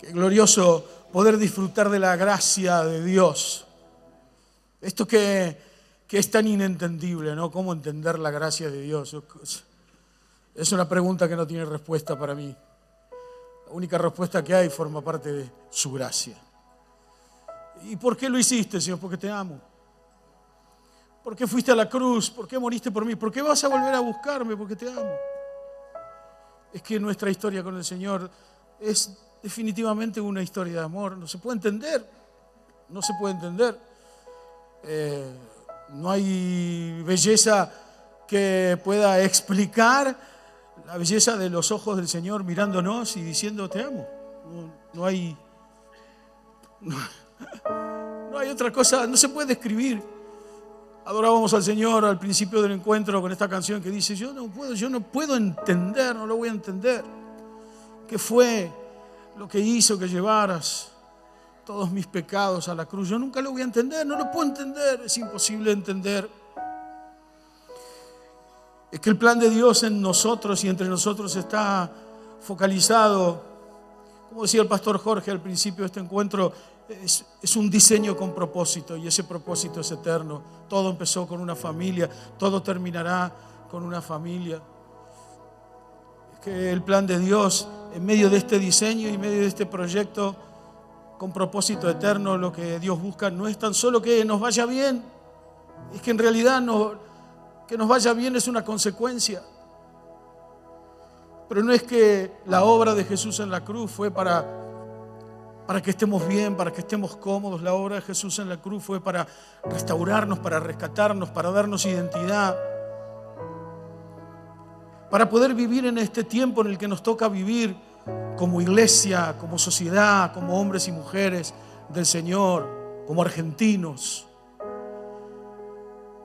Qué glorioso poder disfrutar de la gracia de Dios. Esto que es tan inentendible, ¿no? ¿Cómo entender la gracia de Dios? Es una pregunta que no tiene respuesta para mí. La única respuesta que hay forma parte de su gracia. ¿Y por qué lo hiciste, Señor? Porque te amo. ¿Por qué fuiste a la cruz? ¿Por qué moriste por mí? ¿Por qué vas a volver a buscarme? Porque te amo. Es que nuestra historia con el Señor es definitivamente una historia de amor. No se puede entender. No se puede entender. No hay belleza que pueda explicar la belleza de los ojos del Señor mirándonos y diciendo te amo. No hay otra cosa, no se puede describir. Adorábamos al Señor al principio del encuentro con esta canción que dice yo no puedo entender, no lo voy a entender. ¿Qué fue lo que hizo que llevaras todos mis pecados a la cruz? Yo nunca lo voy a entender, no lo puedo entender, es imposible entender. Es que el plan de Dios en nosotros y entre nosotros está focalizado, como decía el pastor Jorge al principio de este encuentro, es un diseño con propósito y ese propósito es eterno. Todo empezó con una familia, todo terminará con una familia. Es que el plan de Dios en medio de este diseño y en medio de este proyecto con propósito eterno, lo que Dios busca no es tan solo que nos vaya bien, es que en realidad que nos vaya bien es una consecuencia. Pero no es que la obra de Jesús en la cruz fue para que estemos bien, para que estemos cómodos. La obra de Jesús en la cruz fue para restaurarnos, para rescatarnos, para darnos identidad, para poder vivir en este tiempo en el que nos toca vivir como iglesia, como sociedad, como hombres y mujeres del Señor, como argentinos.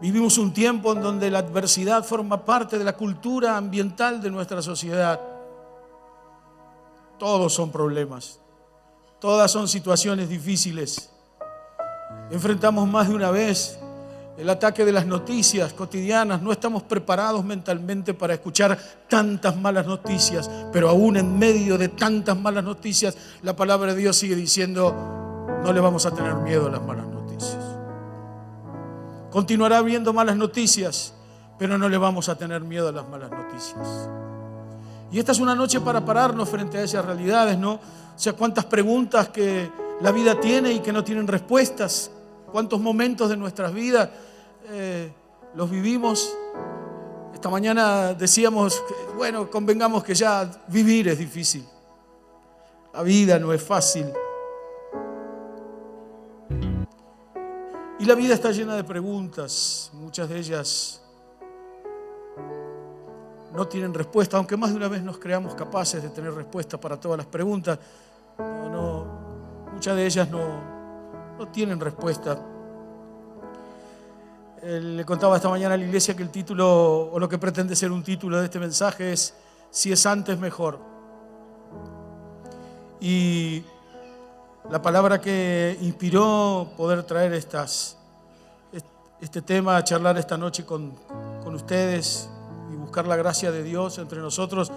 Vivimos un tiempo en donde la adversidad forma parte de la cultura ambiental de nuestra sociedad. Todos son problemas, todas son situaciones difíciles. Enfrentamos más de una vez el ataque de las noticias cotidianas. No estamos preparados mentalmente para escuchar tantas malas noticias, pero aún en medio de tantas malas noticias, la palabra de Dios sigue diciendo, no le vamos a tener miedo a las malas noticias. Continuará habiendo malas noticias, pero no le vamos a tener miedo a las malas noticias. Y esta es una noche para pararnos frente a esas realidades, ¿no? O sea, cuántas preguntas que la vida tiene y que no tienen respuestas. Cuántos momentos de nuestras vidas los vivimos. Esta mañana decíamos, bueno, convengamos que ya vivir es difícil. La vida no es fácil. Y la vida está llena de preguntas, muchas de ellas no tienen respuesta, aunque más de una vez nos creamos capaces de tener respuesta para todas las preguntas. Muchas de ellas no tienen respuesta. Le contaba esta mañana a la iglesia que el título, o lo que pretende ser un título de este mensaje es Si es antes, mejor. Y la palabra que inspiró poder traer este tema, a charlar esta noche con ustedes y buscar la gracia de Dios entre nosotros,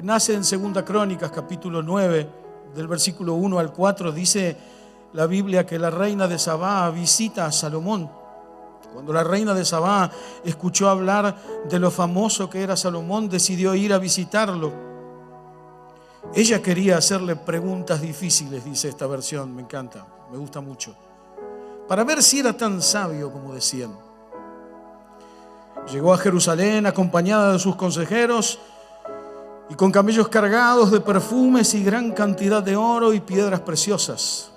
nace en 2 Crónicas, capítulo 9, del versículo 1 al 4. Dice la Biblia que la reina de Sabá visita a Salomón. Cuando la reina de Sabá escuchó hablar de lo famoso que era Salomón, decidió ir a visitarlo. Ella quería hacerle preguntas difíciles, dice esta versión, me encanta, me gusta mucho, para ver si era tan sabio como decían. Llegó a Jerusalén acompañada de sus consejeros y con camellos cargados de perfumes y gran cantidad de oro y piedras preciosas.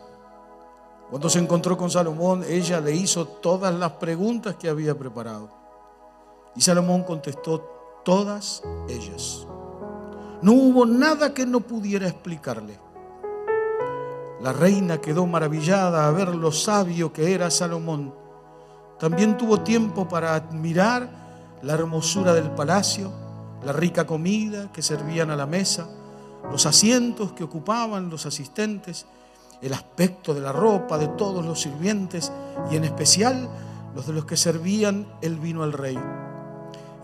Cuando se encontró con Salomón, ella le hizo todas las preguntas que había preparado. Y Salomón contestó todas ellas. No hubo nada que no pudiera explicarle. La reina quedó maravillada a ver lo sabio que era Salomón. También tuvo tiempo para admirar la hermosura del palacio, la rica comida que servían a la mesa, los asientos que ocupaban los asistentes, el aspecto de la ropa de todos los sirvientes y en especial los de los que servían el vino al rey.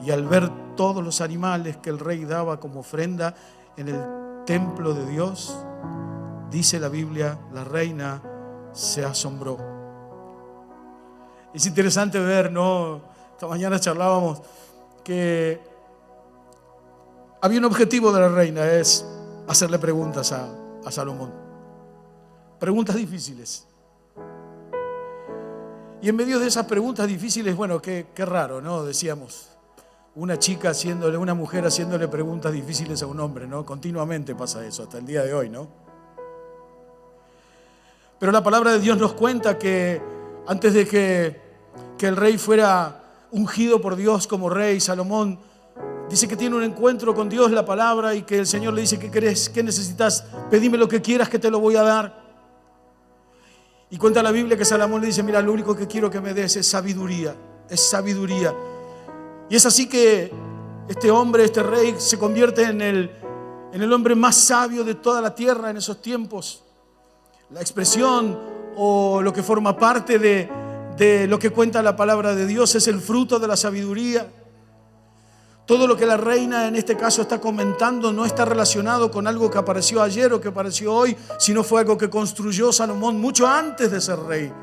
Y al ver todos los animales que el rey daba como ofrenda en el templo de Dios, dice la Biblia, la reina se asombró. Es interesante ver, ¿no? Esta mañana charlábamos que había un objetivo de la reina, es hacerle preguntas a Salomón. Preguntas difíciles. Y en medio de esas preguntas difíciles, bueno, qué raro, ¿no? Decíamos, una mujer haciéndole preguntas difíciles a un hombre, ¿no? Continuamente pasa eso, hasta el día de hoy, ¿no? Pero la palabra de Dios nos cuenta que antes de que el rey fuera ungido por Dios como rey, Salomón dice que tiene un encuentro con Dios, la palabra, y que el Señor le dice: ¿qué querés? ¿Qué necesitas? Pedime lo que quieras que te lo voy a dar. Y cuenta la Biblia que Salomón le dice: mira, lo único que quiero que me des es sabiduría, es sabiduría. Y es así que este hombre, este rey, se convierte en el hombre más sabio de toda la tierra en esos tiempos. La expresión o lo que forma parte de lo que cuenta la palabra de Dios es el fruto de la sabiduría. Todo lo que la reina en este caso está comentando no está relacionado con algo que apareció ayer o que apareció hoy, sino fue algo que construyó Salomón mucho antes de ser rey.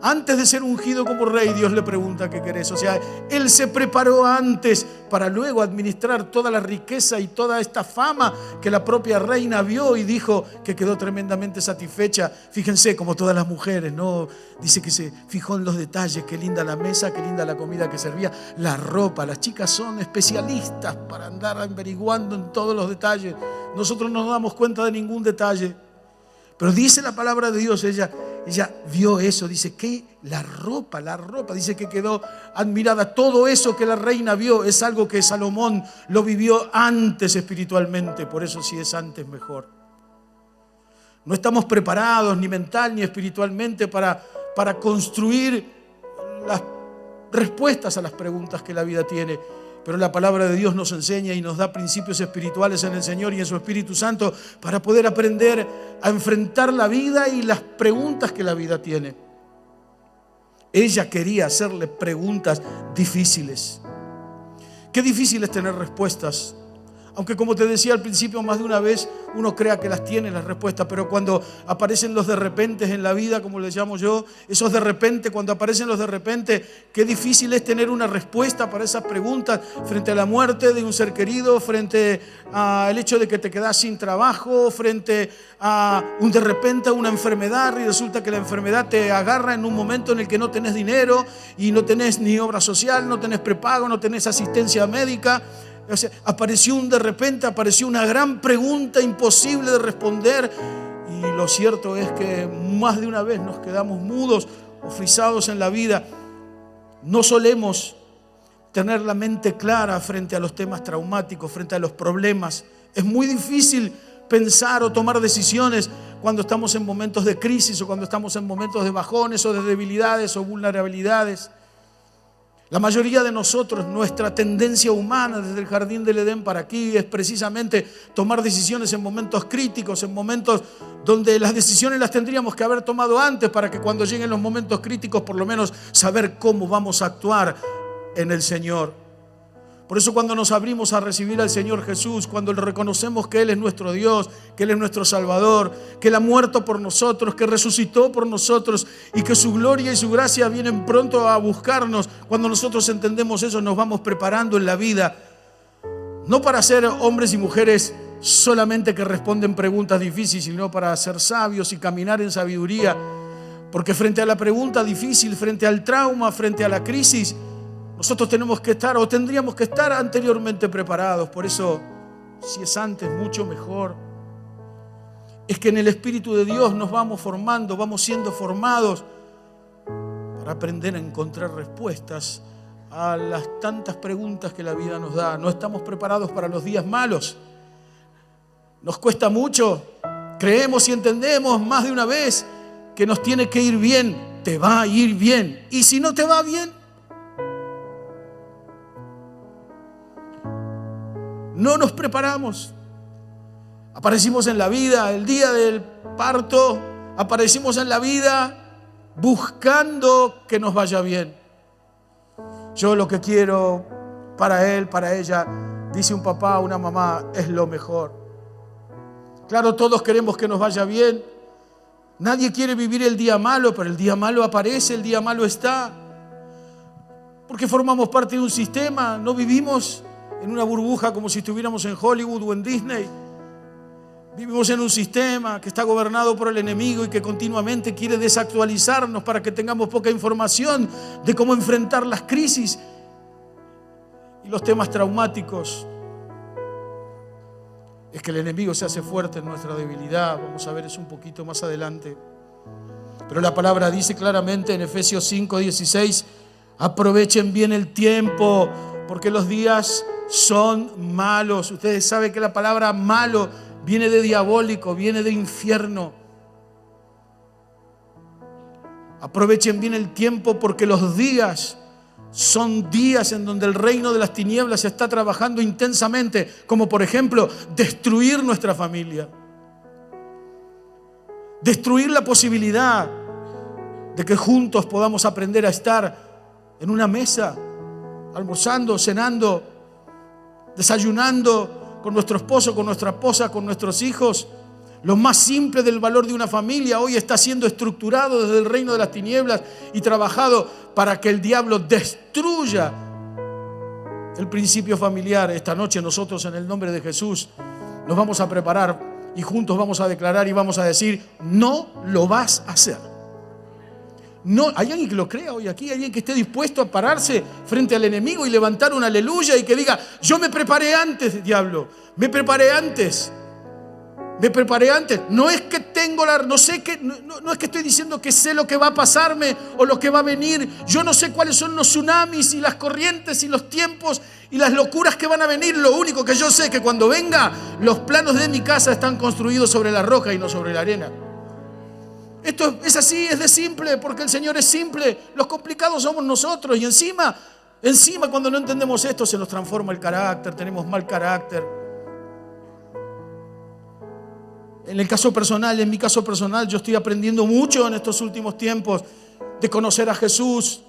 Antes de ser ungido como rey, Dios le pregunta: ¿qué querés? O sea, él se preparó antes para luego administrar toda la riqueza y toda esta fama que la propia reina vio, y dijo que quedó tremendamente satisfecha. Fíjense, como todas las mujeres, ¿no? Dice que se fijó en los detalles: qué linda la mesa, qué linda la comida que servía, la ropa. Las chicas son especialistas para andar averiguando en todos los detalles. Nosotros no nos damos cuenta de ningún detalle. Pero dice la palabra de Dios, ella vio eso, dice que la ropa, dice que quedó admirada. Todo eso que la reina vio es algo que Salomón lo vivió antes espiritualmente, por eso si es antes mejor. No estamos preparados ni mental ni espiritualmente para construir las respuestas a las preguntas que la vida tiene. Pero la palabra de Dios nos enseña y nos da principios espirituales en el Señor y en su Espíritu Santo para poder aprender a enfrentar la vida y las preguntas que la vida tiene. Ella quería hacerle preguntas difíciles. Qué difícil es tener respuestas. Aunque, como te decía al principio, más de una vez uno crea que las tiene las respuestas, pero cuando aparecen los de repente en la vida, como les llamo yo, esos de repente, cuando aparecen los de repente, qué difícil es tener una respuesta para esas preguntas frente a la muerte de un ser querido, frente al hecho de que te quedas sin trabajo, frente a un de repente, a una enfermedad, y resulta que la enfermedad te agarra en un momento en el que no tenés dinero y no tenés ni obra social, no tenés prepago, no tenés asistencia médica. O sea, apareció una gran pregunta imposible de responder, y lo cierto es que más de una vez nos quedamos mudos o frisados en la vida. No solemos tener la mente clara frente a los temas traumáticos, frente a los problemas. Es muy difícil pensar o tomar decisiones cuando estamos en momentos de crisis o cuando estamos en momentos de bajones o de debilidades o vulnerabilidades. La mayoría de nosotros, nuestra tendencia humana desde el jardín del Edén para aquí es precisamente tomar decisiones en momentos críticos, en momentos donde las decisiones las tendríamos que haber tomado antes, para que cuando lleguen los momentos críticos por lo menos saber cómo vamos a actuar en el Señor. Por eso, cuando nos abrimos a recibir al Señor Jesús, cuando le reconocemos que Él es nuestro Dios, que Él es nuestro Salvador, que Él ha muerto por nosotros, que resucitó por nosotros y que su gloria y su gracia vienen pronto a buscarnos, cuando nosotros entendemos eso, nos vamos preparando en la vida, no para ser hombres y mujeres solamente que responden preguntas difíciles, sino para ser sabios y caminar en sabiduría. Porque frente a la pregunta difícil, frente al trauma, frente a la crisis, nosotros tenemos que estar, o tendríamos que estar, anteriormente preparados. Por eso, si es antes, mucho mejor. Es que en el Espíritu de Dios nos vamos formando, vamos siendo formados para aprender a encontrar respuestas a las tantas preguntas que la vida nos da. No estamos preparados para los días malos. Nos cuesta mucho. Creemos y entendemos más de una vez que nos tiene que ir bien. Te va a ir bien. Y si no te va bien, no nos preparamos. Aparecimos en la vida el día del parto, aparecimos en la vida buscando que nos vaya bien. Yo lo que quiero para él, para ella, dice un papá, una mamá, es lo mejor. Claro, todos queremos que nos vaya bien, Nadie quiere vivir el día malo, pero el día malo aparece, el día malo está. Porque formamos parte de un sistema, no vivimos en una burbuja como si estuviéramos en Hollywood o en Disney. Vivimos en un sistema que está gobernado por el enemigo y que continuamente quiere desactualizarnos para que tengamos poca información de cómo enfrentar las crisis y los temas traumáticos. Es que el enemigo se hace fuerte en nuestra debilidad. Vamos a ver eso un poquito más adelante. Pero la palabra dice claramente en Efesios 5:16: aprovechen bien el tiempo, porque los días son malos. Ustedes saben que la palabra malo viene de diabólico, viene de infierno. Aprovechen bien el tiempo, porque los días son días en donde el reino de las tinieblas está trabajando intensamente, como por ejemplo destruir nuestra familia, destruir la posibilidad de que juntos podamos aprender a estar en una mesa, almorzando, cenando, desayunando con nuestro esposo, con nuestra esposa, con nuestros hijos. Lo más simple del valor de una familia hoy está siendo estructurado desde el reino de las tinieblas y trabajado para que el diablo destruya el principio familiar. Esta noche nosotros, en el nombre de Jesús, nos vamos a preparar y juntos vamos a declarar y vamos a decir: no lo vas a hacer. No, hay alguien que lo crea hoy aquí, hay alguien que esté dispuesto a pararse frente al enemigo y levantar un aleluya y que diga: yo me preparé antes, diablo, me preparé antes. Me preparé antes. No es que tengo no es que estoy diciendo que sé lo que va a pasarme o lo que va a venir. Yo no sé cuáles son los tsunamis y las corrientes y los tiempos y las locuras que van a venir. Lo único que yo sé es que cuando venga, los planos de mi casa están construidos sobre la roca y no sobre la arena. Esto es así, es de simple, porque el Señor es simple. Los complicados somos nosotros. Y encima cuando no entendemos esto, se nos transforma el carácter, tenemos mal carácter. En mi caso personal, yo estoy aprendiendo mucho en estos últimos tiempos de conocer a Jesús.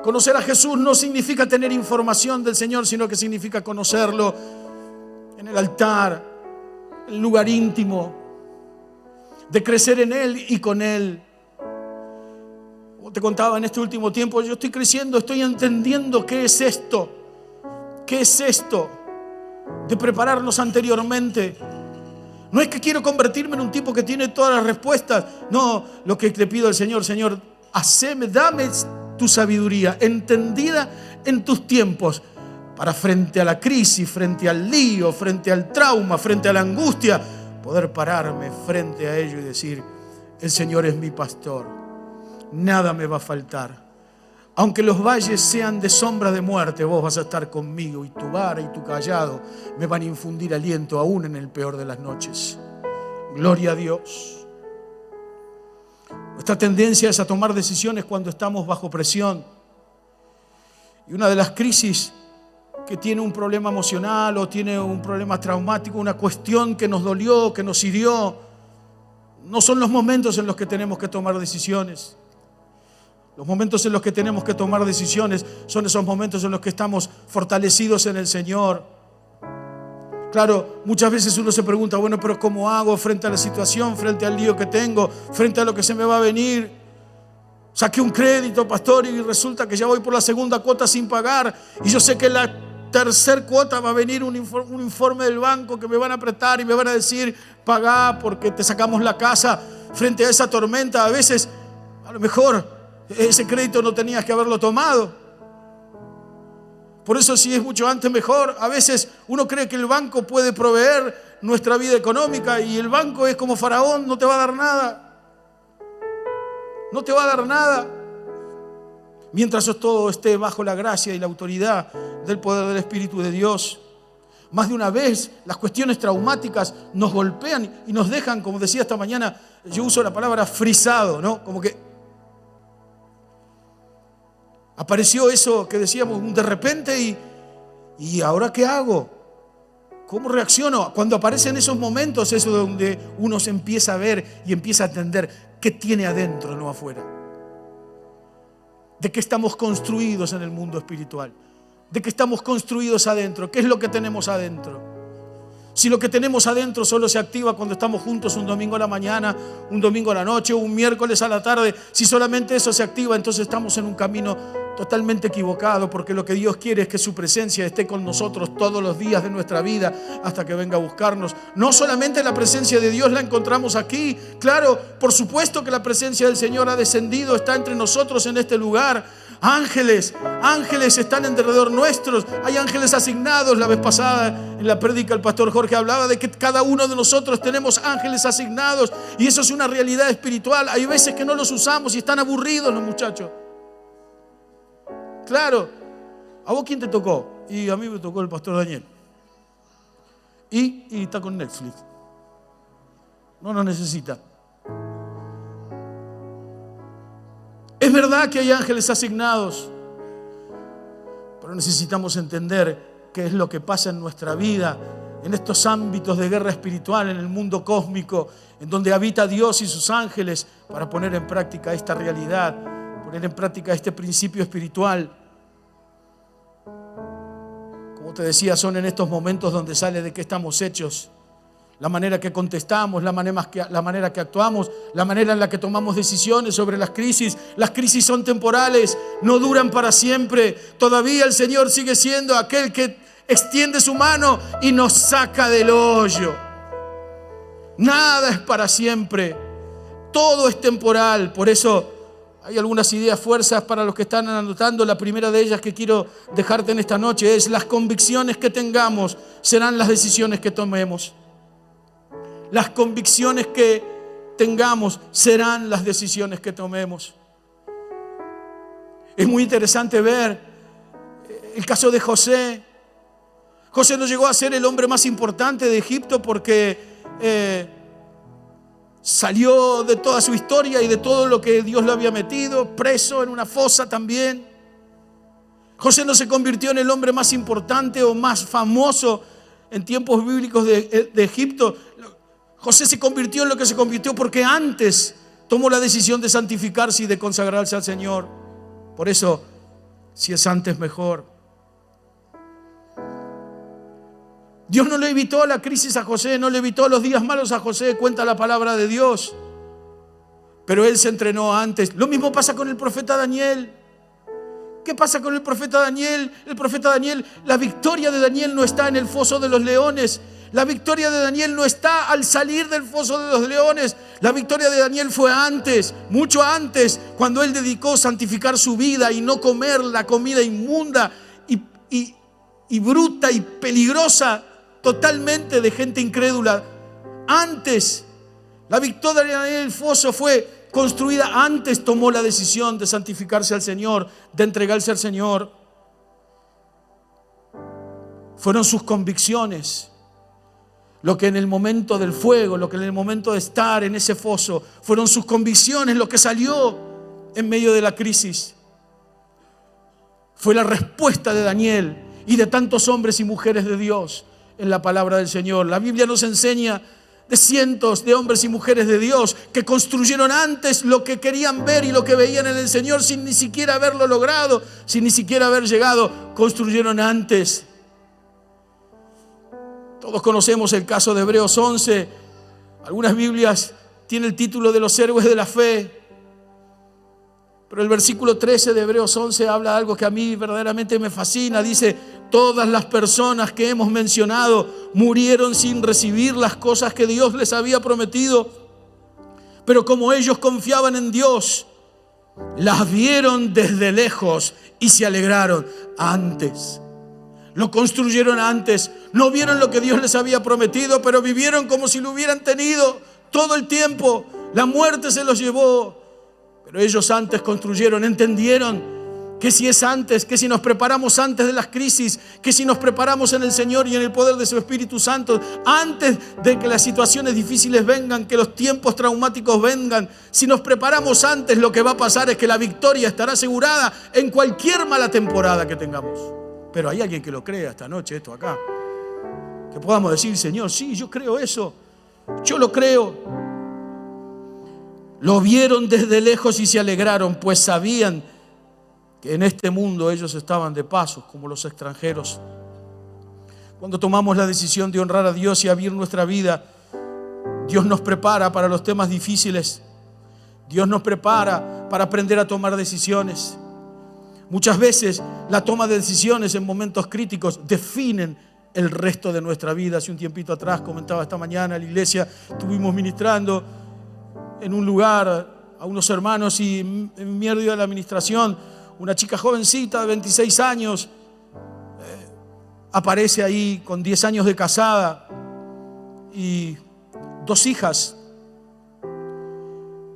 Conocer a Jesús no significa tener información del Señor, sino que significa conocerlo en el altar, en el lugar íntimo, de crecer en Él y con Él. Como te contaba, en este último tiempo yo estoy creciendo, estoy entendiendo qué es esto de prepararnos anteriormente. No es que quiero convertirme en un tipo que tiene todas las respuestas. No, lo que le pido al Señor: Señor, dame tu sabiduría entendida en tus tiempos, para frente a la crisis, frente al lío, frente al trauma, frente a la angustia, poder pararme frente a ello y decir: el Señor es mi pastor, nada me va a faltar. Aunque los valles sean de sombra de muerte, vos vas a estar conmigo, y tu vara y tu callado me van a infundir aliento aún en el peor de las noches. Gloria a Dios. Nuestra tendencia es a tomar decisiones cuando estamos bajo presión. Y una de las crisis que tiene un problema emocional o tiene un problema traumático, una cuestión que nos dolió, que nos hirió, no son los momentos en los que tenemos que tomar decisiones. Los momentos en los que tenemos que tomar decisiones son esos momentos en los que estamos fortalecidos en el Señor. Claro, muchas veces uno se pregunta: bueno, pero ¿cómo hago frente a la situación, frente al lío que tengo, frente a lo que se me va a venir? Saqué un crédito, pastor, y resulta que ya voy por la segunda cuota sin pagar, y yo sé que la tercera cuota va a venir un informe del banco que me van a apretar y me van a decir: pagá porque te sacamos la casa. Frente a esa tormenta, a veces, a lo mejor ese crédito no tenías que haberlo tomado. Por eso, si es mucho antes, mejor. A veces uno cree que el banco puede proveer nuestra vida económica, y el banco es como Faraón: no te va a dar nada. No te va a dar nada. Mientras todo esté bajo la gracia y la autoridad del poder del Espíritu de Dios. Más de una vez las cuestiones traumáticas nos golpean y nos dejan, como decía esta mañana, yo uso la palabra frisado, ¿no? Como que apareció eso que decíamos de repente y ¿ahora qué hago? ¿Cómo reacciono? Cuando aparecen esos momentos, eso donde uno se empieza a ver y empieza a entender qué tiene adentro, no afuera. De qué estamos construidos en el mundo espiritual. De qué estamos construidos adentro. ¿Qué es lo que tenemos adentro? Si lo que tenemos adentro solo se activa cuando estamos juntos un domingo a la mañana, un domingo a la noche o un miércoles a la tarde, si solamente eso se activa, entonces estamos en un camino totalmente equivocado, porque lo que Dios quiere es que su presencia esté con nosotros todos los días de nuestra vida hasta que venga a buscarnos. No solamente la presencia de Dios la encontramos aquí, claro, por supuesto que la presencia del Señor ha descendido, está entre nosotros en este lugar. Ángeles están alrededor nuestros. Hay ángeles asignados. La vez pasada en la prédica el pastor Jorge hablaba de que cada uno de nosotros tenemos ángeles asignados, y eso es una realidad espiritual. Hay veces que no los usamos y están aburridos los muchachos. Claro. ¿A vos quién te tocó? Y a mí me tocó el pastor Daniel. Y está con Netflix. No nos necesita. Es verdad que hay ángeles asignados, pero necesitamos entender qué es lo que pasa en nuestra vida, en estos ámbitos de guerra espiritual, en el mundo cósmico, en donde habita Dios y sus ángeles, para poner en práctica esta realidad, poner en práctica este principio espiritual. Como te decía, son en estos momentos donde sale de qué estamos hechos. La manera que contestamos, la manera que actuamos, la manera en la que tomamos decisiones sobre las crisis. Las crisis son temporales, no duran para siempre. Todavía el Señor sigue siendo aquel que extiende su mano y nos saca del hoyo. Nada es para siempre, todo es temporal. Por eso hay algunas ideas, fuerzas para los que están anotando. La primera de ellas que quiero dejarte en esta noche es: las convicciones que tengamos serán las decisiones que tomemos. Las convicciones que tengamos serán las decisiones que tomemos. Es muy interesante ver el caso de José. José no llegó a ser el hombre más importante de Egipto porque salió de toda su historia y de todo lo que Dios le había metido, preso en una fosa también. José no se convirtió en el hombre más importante o más famoso en tiempos bíblicos de Egipto. José se convirtió en lo que se convirtió porque antes tomó la decisión de santificarse y de consagrarse al Señor. Por eso, si es antes, mejor. Dios no le evitó la crisis a José, no le evitó los días malos a José, cuenta la palabra de Dios. Pero él se entrenó antes. Lo mismo pasa con el profeta Daniel. ¿Qué pasa con el profeta Daniel? El profeta Daniel, la victoria de Daniel no está en el foso de los leones. La victoria de Daniel no está al salir del foso de los leones. La victoria de Daniel fue antes, mucho antes, cuando él dedicó santificar su vida y no comer la comida inmunda y bruta y peligrosa totalmente de gente incrédula. Antes, la victoria de Daniel en el foso fue construida antes. Tomó la decisión de santificarse al Señor, de entregarse al Señor. Fueron sus convicciones lo que en el momento del fuego, lo que en el momento de estar en ese foso, fueron sus convicciones lo que salió en medio de la crisis. Fue la respuesta de Daniel y de tantos hombres y mujeres de Dios en la palabra del Señor. La Biblia nos enseña de cientos de hombres y mujeres de Dios que construyeron antes lo que querían ver y lo que veían en el Señor sin ni siquiera haberlo logrado, sin ni siquiera haber llegado. Construyeron antes. Todos conocemos el caso de Hebreos 11. Algunas Biblias tienen el título de los héroes de la fe. Pero el versículo 13 de Hebreos 11 habla de algo que a mí verdaderamente me fascina. Dice: todas las personas que hemos mencionado murieron sin recibir las cosas que Dios les había prometido. Pero como ellos confiaban en Dios, las vieron desde lejos y se alegraron antes. Lo construyeron antes. No vieron lo que Dios les había prometido, pero vivieron como si lo hubieran tenido todo el tiempo. La muerte se los llevó. Pero ellos antes construyeron, entendieron que si es antes, que si nos preparamos antes de las crisis, que si nos preparamos en el Señor y en el poder de su Espíritu Santo, antes de que las situaciones difíciles vengan, que los tiempos traumáticos vengan, si nos preparamos antes, lo que va a pasar es que la victoria estará asegurada en cualquier mala temporada que tengamos. Pero hay alguien que lo crea esta noche, esto acá, que podamos decir: Señor, sí, yo creo eso, yo lo creo. Lo vieron desde lejos y se alegraron, pues sabían que en este mundo ellos estaban de paso, como los extranjeros. Cuando tomamos la decisión de honrar a Dios y abrir nuestra vida, Dios nos prepara para los temas difíciles. Dios nos prepara para aprender a tomar decisiones. Muchas veces la toma de decisiones en momentos críticos definen el resto de nuestra vida. Hace un tiempito atrás, comentaba esta mañana en la iglesia, estuvimos ministrando en un lugar a unos hermanos y en medio de la administración, una chica jovencita de 26 años aparece ahí con 10 años de casada y 2 hijas,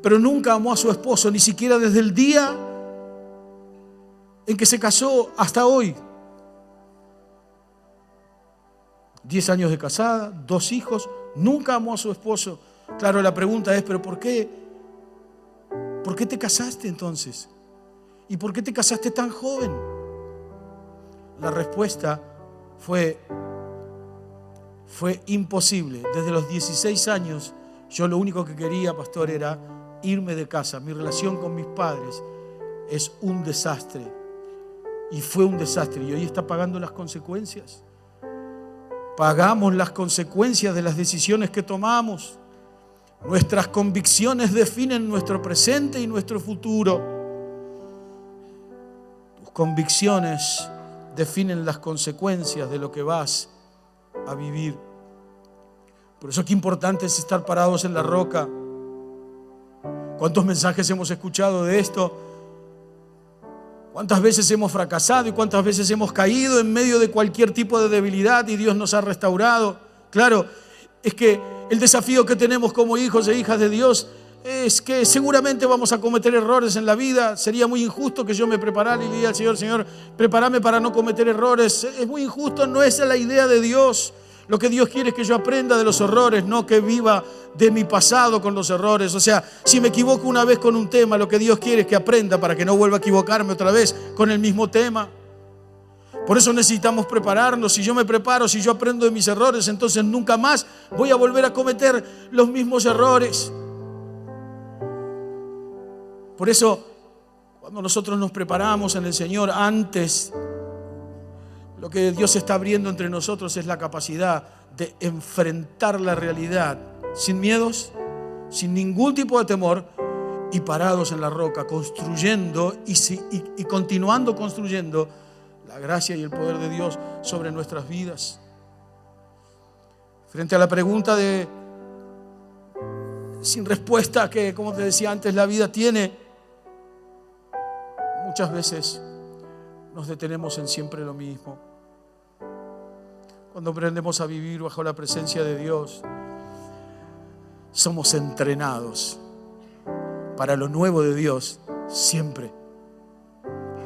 pero nunca amó a su esposo, ni siquiera desde el día en que se casó hasta hoy. 10 años de casada, 2 hijos, nunca amó a su esposo. Claro, la pregunta es, ¿pero por qué? ¿Por qué te casaste entonces? ¿Y por qué te casaste tan joven? La respuesta fue imposible. Desde los 16 años, yo lo único que quería, pastor, era irme de casa. Mi relación con mis padres es un desastre. Y fue un desastre. Y hoy está pagando las consecuencias. Pagamos las consecuencias de las decisiones que tomamos. Nuestras convicciones definen nuestro presente y nuestro futuro. Tus convicciones definen las consecuencias de lo que vas a vivir. Por eso qué importante es estar parados en la roca. ¿Cuántos mensajes hemos escuchado de esto? ¿Cuántas veces hemos fracasado y cuántas veces hemos caído en medio de cualquier tipo de debilidad y Dios nos ha restaurado? Claro, es que el desafío que tenemos como hijos e hijas de Dios es que seguramente vamos a cometer errores en la vida. Sería muy injusto que yo me preparara y le diga al Señor, Señor, prepárame para no cometer errores. Es muy injusto, no es la idea de Dios. Lo que Dios quiere es que yo aprenda de los errores, no que viva de mi pasado con los errores. O sea, si me equivoco una vez con un tema, lo que Dios quiere es que aprenda para que no vuelva a equivocarme otra vez con el mismo tema. Por eso necesitamos prepararnos. Si yo me preparo, si yo aprendo de mis errores, entonces nunca más voy a volver a cometer los mismos errores. Por eso, cuando nosotros nos preparamos en el Señor, antes, lo que Dios está abriendo entre nosotros es la capacidad de enfrentar la realidad sin miedos, sin ningún tipo de temor y parados en la roca, construyendo y continuando construyendo la gracia y el poder de Dios sobre nuestras vidas. Frente a la pregunta de sin respuesta que, como te decía antes, la vida tiene, muchas veces nos detenemos en siempre lo mismo. Cuando aprendemos a vivir bajo la presencia de Dios, somos entrenados para lo nuevo de Dios siempre.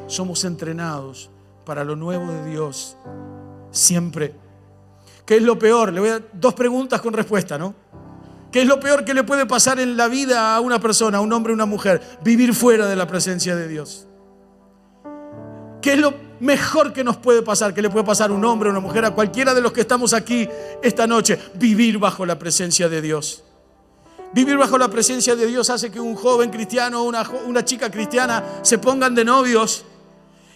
Somos entrenados para lo nuevo de Dios siempre. ¿Qué es lo peor? Le voy a dar 2 preguntas con respuesta, ¿no? ¿Qué es lo peor que le puede pasar en la vida a una persona, a un hombre o una mujer? Vivir fuera de la presencia de Dios. ¿Qué es lo mejor que nos puede pasar? ¿Qué le puede pasar a un hombre o una mujer, a cualquiera de los que estamos aquí esta noche? Vivir bajo la presencia de Dios. Vivir bajo la presencia de Dios hace que un joven cristiano o una chica cristiana se pongan de novios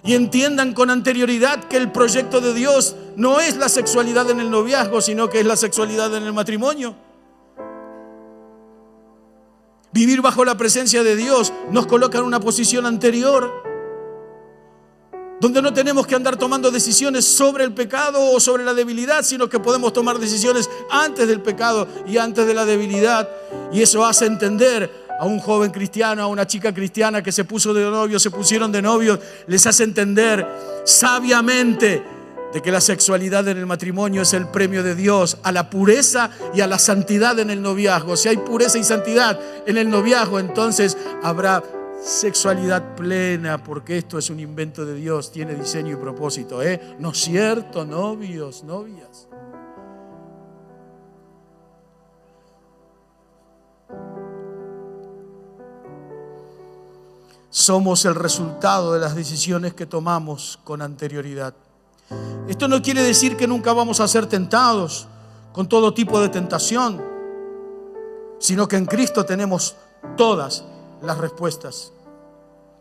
y entiendan con anterioridad que el proyecto de Dios no es la sexualidad en el noviazgo, sino que es la sexualidad en el matrimonio. Vivir bajo la presencia de Dios nos coloca en una posición anterior, donde no tenemos que andar tomando decisiones sobre el pecado o sobre la debilidad, sino que podemos tomar decisiones antes del pecado y antes de la debilidad. Y eso hace entender a un joven cristiano, a una chica cristiana que se puso de novio, se pusieron de novios, les hace entender sabiamente de que la sexualidad en el matrimonio es el premio de Dios a la pureza y a la santidad en el noviazgo. Si hay pureza y santidad en el noviazgo, entonces habrá sexualidad plena, porque esto es un invento de Dios, tiene diseño y propósito, ¿no es cierto, novios, novias? Somos el resultado de las decisiones que tomamos con anterioridad. Esto no quiere decir que nunca vamos a ser tentados con todo tipo de tentación, sino que en Cristo tenemos todas las respuestas.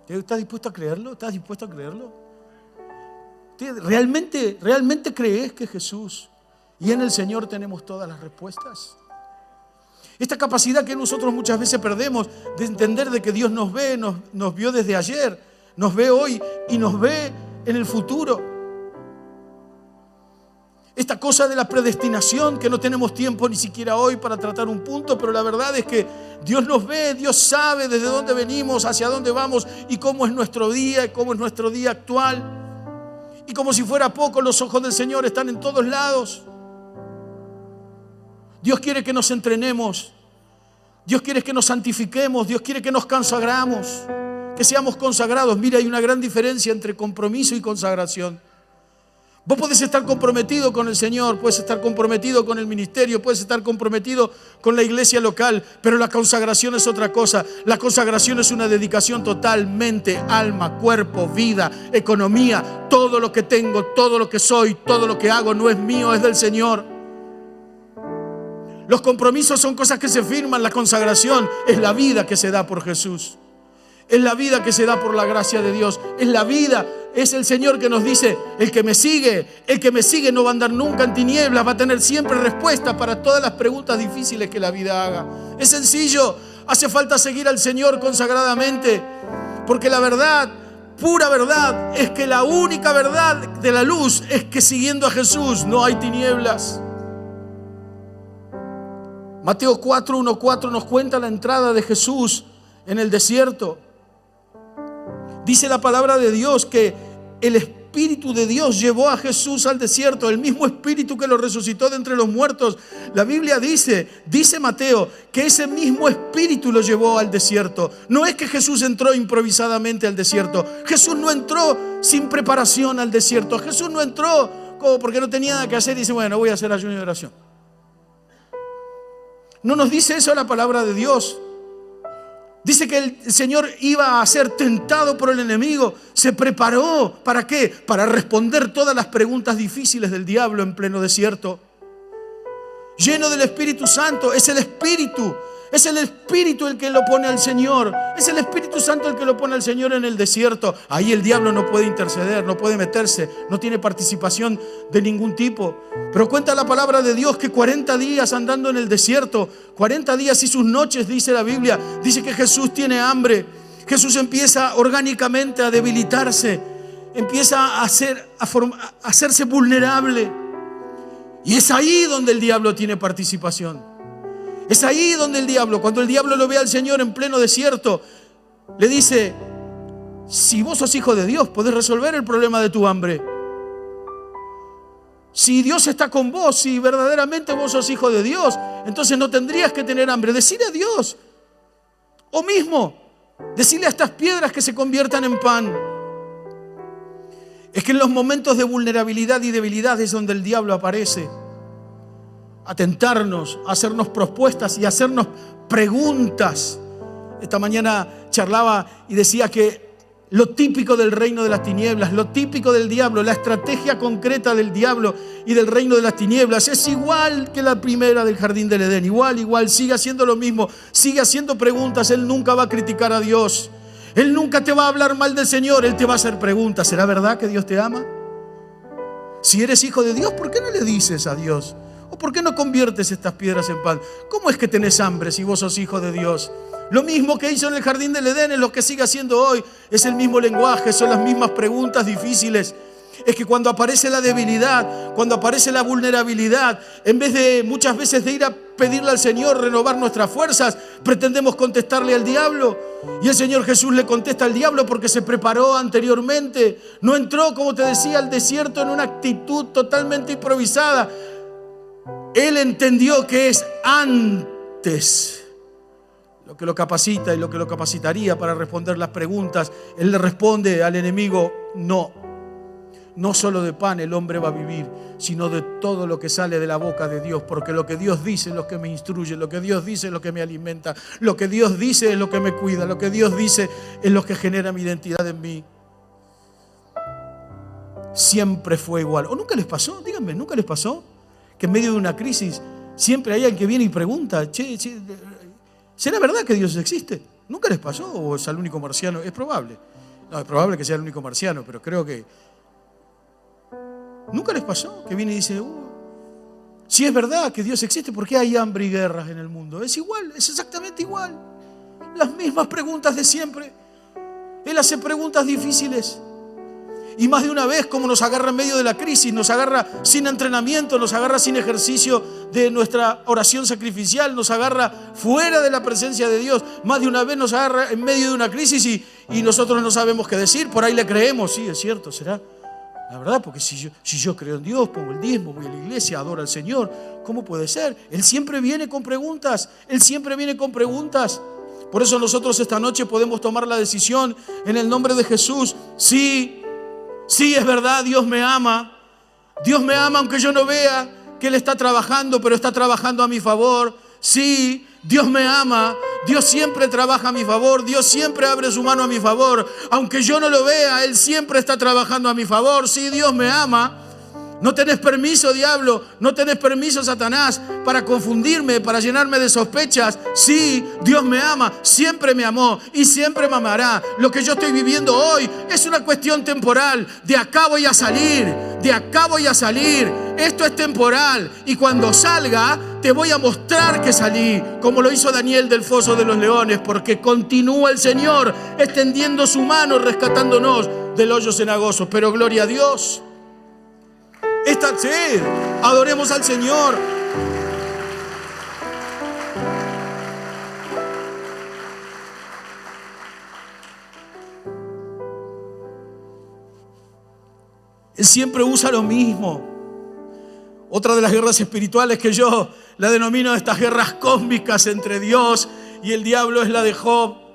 ¿Estás dispuesto a creerlo? ¿Estás dispuesto a creerlo? ¿Realmente crees que Jesús y en el Señor tenemos todas las respuestas? Esta capacidad que nosotros muchas veces perdemos de entender de que Dios nos ve, nos vio desde ayer, nos ve hoy y nos ve en el futuro. Esta cosa de la predestinación, que no tenemos tiempo ni siquiera hoy para tratar un punto, pero la verdad es que Dios nos ve, Dios sabe desde dónde venimos, hacia dónde vamos y cómo es nuestro día y cómo es nuestro día actual. Y como si fuera poco, los ojos del Señor están en todos lados. Dios quiere que nos entrenemos, Dios quiere que nos santifiquemos, Dios quiere que nos consagramos, que seamos consagrados. Mira, hay una gran diferencia entre compromiso y consagración. Vos podés estar comprometido con el Señor, puedes estar comprometido con el ministerio, puedes estar comprometido con la iglesia local, pero la consagración es otra cosa. La consagración es una dedicación total, mente, alma, cuerpo, vida, economía. Todo lo que tengo, todo lo que soy, todo lo que hago no es mío, es del Señor. Los compromisos son cosas que se firman, la consagración es la vida que se da por Jesús. Es la vida que se da por la gracia de Dios. Es la vida, es el Señor que nos dice: el que me sigue no va a andar nunca en tinieblas, va a tener siempre respuesta para todas las preguntas difíciles que la vida haga. Es sencillo, hace falta seguir al Señor consagradamente, porque la verdad, pura verdad, es que la única verdad de la luz es que siguiendo a Jesús no hay tinieblas. Mateo 4:1-4 nos cuenta la entrada de Jesús en el desierto. Dice la palabra de Dios que el Espíritu de Dios llevó a Jesús al desierto, el mismo Espíritu que lo resucitó de entre los muertos. La Biblia dice Mateo, que ese mismo Espíritu lo llevó al desierto. No es que Jesús entró improvisadamente al desierto. Jesús no entró sin preparación al desierto. Jesús no entró como porque no tenía nada que hacer y dice: bueno, voy a hacer ayuno y oración. No nos dice eso la palabra de Dios. Dice que el Señor iba a ser tentado por el enemigo. Se preparó. ¿Para qué? Para responder todas las preguntas difíciles del diablo en pleno desierto. Lleno del Espíritu Santo. Es el Espíritu el que lo pone al Señor. Es el Espíritu Santo el que lo pone al Señor en el desierto. Ahí el diablo no puede interceder, no puede meterse, no tiene participación de ningún tipo. Pero cuenta la palabra de Dios que 40 días andando en el desierto, 40 días y sus noches, dice la Biblia, dice que Jesús tiene hambre. Jesús empieza orgánicamente a debilitarse, empieza a hacerse vulnerable. Y es ahí donde el diablo tiene participación. Es ahí donde el diablo, cuando el diablo lo ve al Señor en pleno desierto, le dice: si vos sos hijo de Dios, podés resolver el problema de tu hambre. Si Dios está con vos, si verdaderamente vos sos hijo de Dios, entonces no tendrías que tener hambre. Decile a Dios, o mismo, decile a estas piedras que se conviertan en pan. Es que en los momentos de vulnerabilidad y debilidad es donde el diablo aparece a tentarnos, a hacernos propuestas y a hacernos preguntas. Esta mañana charlaba y decía que lo típico del reino de las tinieblas, lo típico del diablo, la estrategia concreta del diablo y del reino de las tinieblas es igual que la primera del jardín del Edén. Igual, sigue haciendo lo mismo, sigue haciendo preguntas. Él nunca va a criticar a Dios. Él nunca te va a hablar mal del Señor. Él te va a hacer preguntas. ¿Será verdad que Dios te ama? Si eres hijo de Dios, ¿por qué no le dices a Dios? ¿O por qué no conviertes estas piedras en pan? ¿Cómo es que tenés hambre si vos sos hijo de Dios? Lo mismo que hizo en el jardín del Edén es lo que sigue haciendo hoy. Es el mismo lenguaje, son las mismas preguntas difíciles. Es que cuando aparece la debilidad, cuando aparece la vulnerabilidad, en vez de muchas veces de ir a pedirle al Señor renovar nuestras fuerzas, pretendemos contestarle al diablo. Y el Señor Jesús le contesta al diablo porque se preparó anteriormente. No entró, como te decía, al desierto en una actitud totalmente improvisada. Él entendió que es antes lo que lo capacita y lo que lo capacitaría para responder las preguntas. Él le responde al enemigo: no solo de pan el hombre va a vivir, sino de todo lo que sale de la boca de Dios, porque lo que Dios dice es lo que me instruye, lo que Dios dice es lo que me alimenta, lo que Dios dice es lo que me cuida, lo que Dios dice es lo que genera mi identidad en mí. Siempre fue igual. ¿O nunca les pasó? Díganme, ¿nunca les pasó que en medio de una crisis siempre hay alguien que viene y pregunta: che, ¿será verdad que Dios existe? ¿Nunca les pasó? ¿O es el único marciano? Es probable. No, es probable que sea el único marciano, pero creo que ¿Nunca les pasó que viene y dice, si es verdad que Dios existe, ¿por qué hay hambre y guerras en el mundo? Es igual, es exactamente igual. Las mismas preguntas de siempre. Él hace preguntas difíciles. Y más de una vez, como nos agarra en medio de la crisis, nos agarra sin entrenamiento, nos agarra sin ejercicio de nuestra oración sacrificial, nos agarra fuera de la presencia de Dios. Más de una vez nos agarra en medio de una crisis y nosotros no sabemos qué decir. Por ahí le creemos, sí, es cierto, será. La verdad, porque si yo creo en Dios, pongo el diezmo, voy a la iglesia, adoro al Señor, ¿cómo puede ser? Él siempre viene con preguntas, Él siempre viene con preguntas. Por eso nosotros esta noche podemos tomar la decisión en el nombre de Jesús. Sí, es verdad, Dios me ama. Dios me ama aunque yo no vea que Él está trabajando, pero está trabajando a mi favor. Sí, Dios me ama. Dios siempre trabaja a mi favor. Dios siempre abre su mano a mi favor. Aunque yo no lo vea, Él siempre está trabajando a mi favor. Sí, Dios me ama. No tenés permiso, diablo, no tenés permiso, Satanás, para confundirme, para llenarme de sospechas. Sí, Dios me ama, siempre me amó y siempre me amará. Lo que yo estoy viviendo hoy es una cuestión temporal. De acá voy a salir, de acá voy a salir. Esto es temporal y cuando salga te voy a mostrar que salí, como lo hizo Daniel del foso de los leones, porque continúa el Señor extendiendo su mano, rescatándonos del hoyo cenagoso. Pero gloria a Dios. Sí, adoremos al Señor. Él siempre usa lo mismo. Otra de las guerras espirituales que yo la denomino estas guerras cósmicas entre Dios y el diablo es la de Job.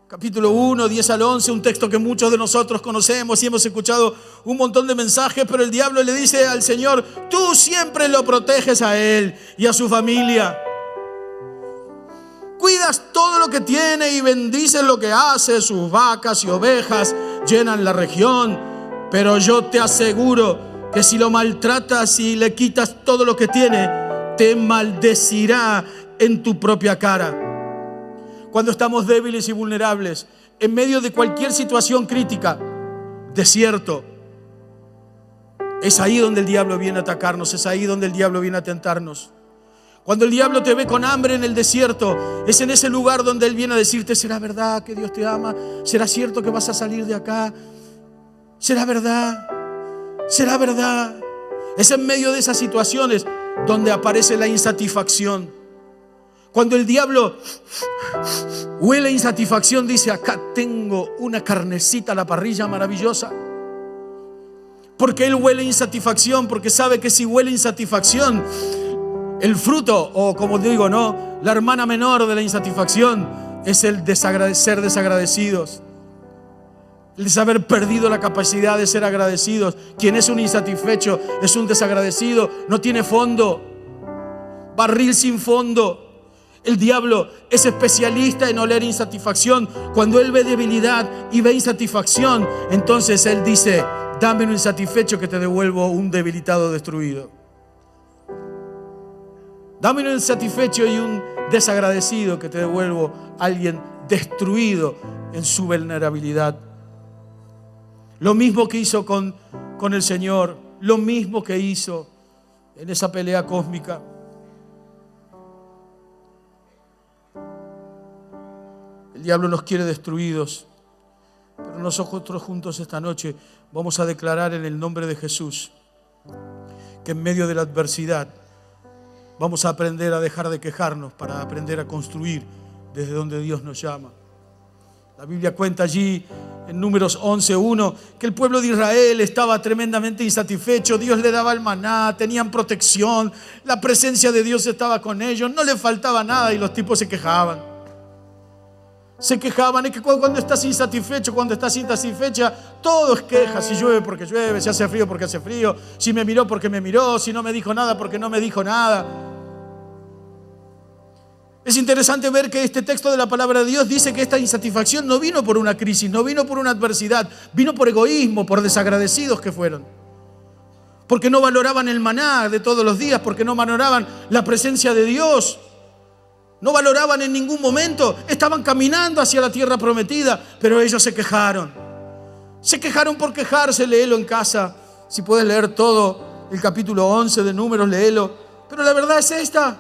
Capítulo 1, 10 al 11, un texto que muchos de nosotros conocemos y hemos escuchado un montón de mensajes, pero el diablo le dice al Señor, tú siempre lo proteges a él y a su familia. Cuidas todo lo que tiene y bendices lo que hace, sus vacas y ovejas llenan la región, pero yo te aseguro que si lo maltratas y le quitas todo lo que tiene, te maldecirá en tu propia cara. Cuando estamos débiles y vulnerables, en medio de cualquier situación crítica, desierto, es ahí donde el diablo viene a atacarnos, es ahí donde el diablo viene a tentarnos. Cuando el diablo te ve con hambre en el desierto, es en ese lugar donde él viene a decirte, ¿será verdad que Dios te ama? ¿Será cierto que vas a salir de acá? ¿Será verdad? ¿Será verdad? Es en medio de esas situaciones donde aparece la insatisfacción. Cuando el diablo huele insatisfacción, dice, acá tengo una carnecita a la parrilla maravillosa. Porque él huele insatisfacción, porque sabe que si huele insatisfacción, el fruto, o como digo, no, la hermana menor de la insatisfacción es el ser desagradecidos. El haber perdido la capacidad de ser agradecidos. Quien es un insatisfecho es un desagradecido, no tiene fondo, barril sin fondo. El diablo es especialista en oler insatisfacción. Cuando él ve debilidad y ve insatisfacción, entonces él dice, dame un insatisfecho que te devuelvo un debilitado destruido. Dame un insatisfecho y un desagradecido que te devuelvo a alguien destruido en su vulnerabilidad. Lo mismo que hizo con el Señor, lo mismo que hizo en esa pelea cósmica. El diablo nos quiere destruidos, pero nosotros juntos esta noche vamos a declarar en el nombre de Jesús que en medio de la adversidad vamos a aprender a dejar de quejarnos para aprender a construir desde donde Dios nos llama. La Biblia cuenta allí en Números 11:1 que el pueblo de Israel estaba tremendamente insatisfecho. Dios le daba el maná, tenían protección, la presencia de Dios estaba con ellos, no les faltaba nada y los tipos se quejaban. Es que cuando estás insatisfecho, cuando estás insatisfecha, todo es queja. Si llueve porque llueve, si hace frío porque hace frío, si me miró porque me miró, si no me dijo nada porque no me dijo nada. Es interesante ver que este texto de la palabra de Dios dice que esta insatisfacción no vino por una crisis, no vino por una adversidad, vino por egoísmo, por desagradecidos que fueron. Porque no valoraban el maná de todos los días, porque no valoraban la presencia de Dios. No valoraban en ningún momento, estaban caminando hacia la tierra prometida, pero ellos se quejaron. Se quejaron por quejarse, léelo en casa. Si puedes leer todo el capítulo 11 de Números, léelo. Pero la verdad es esta.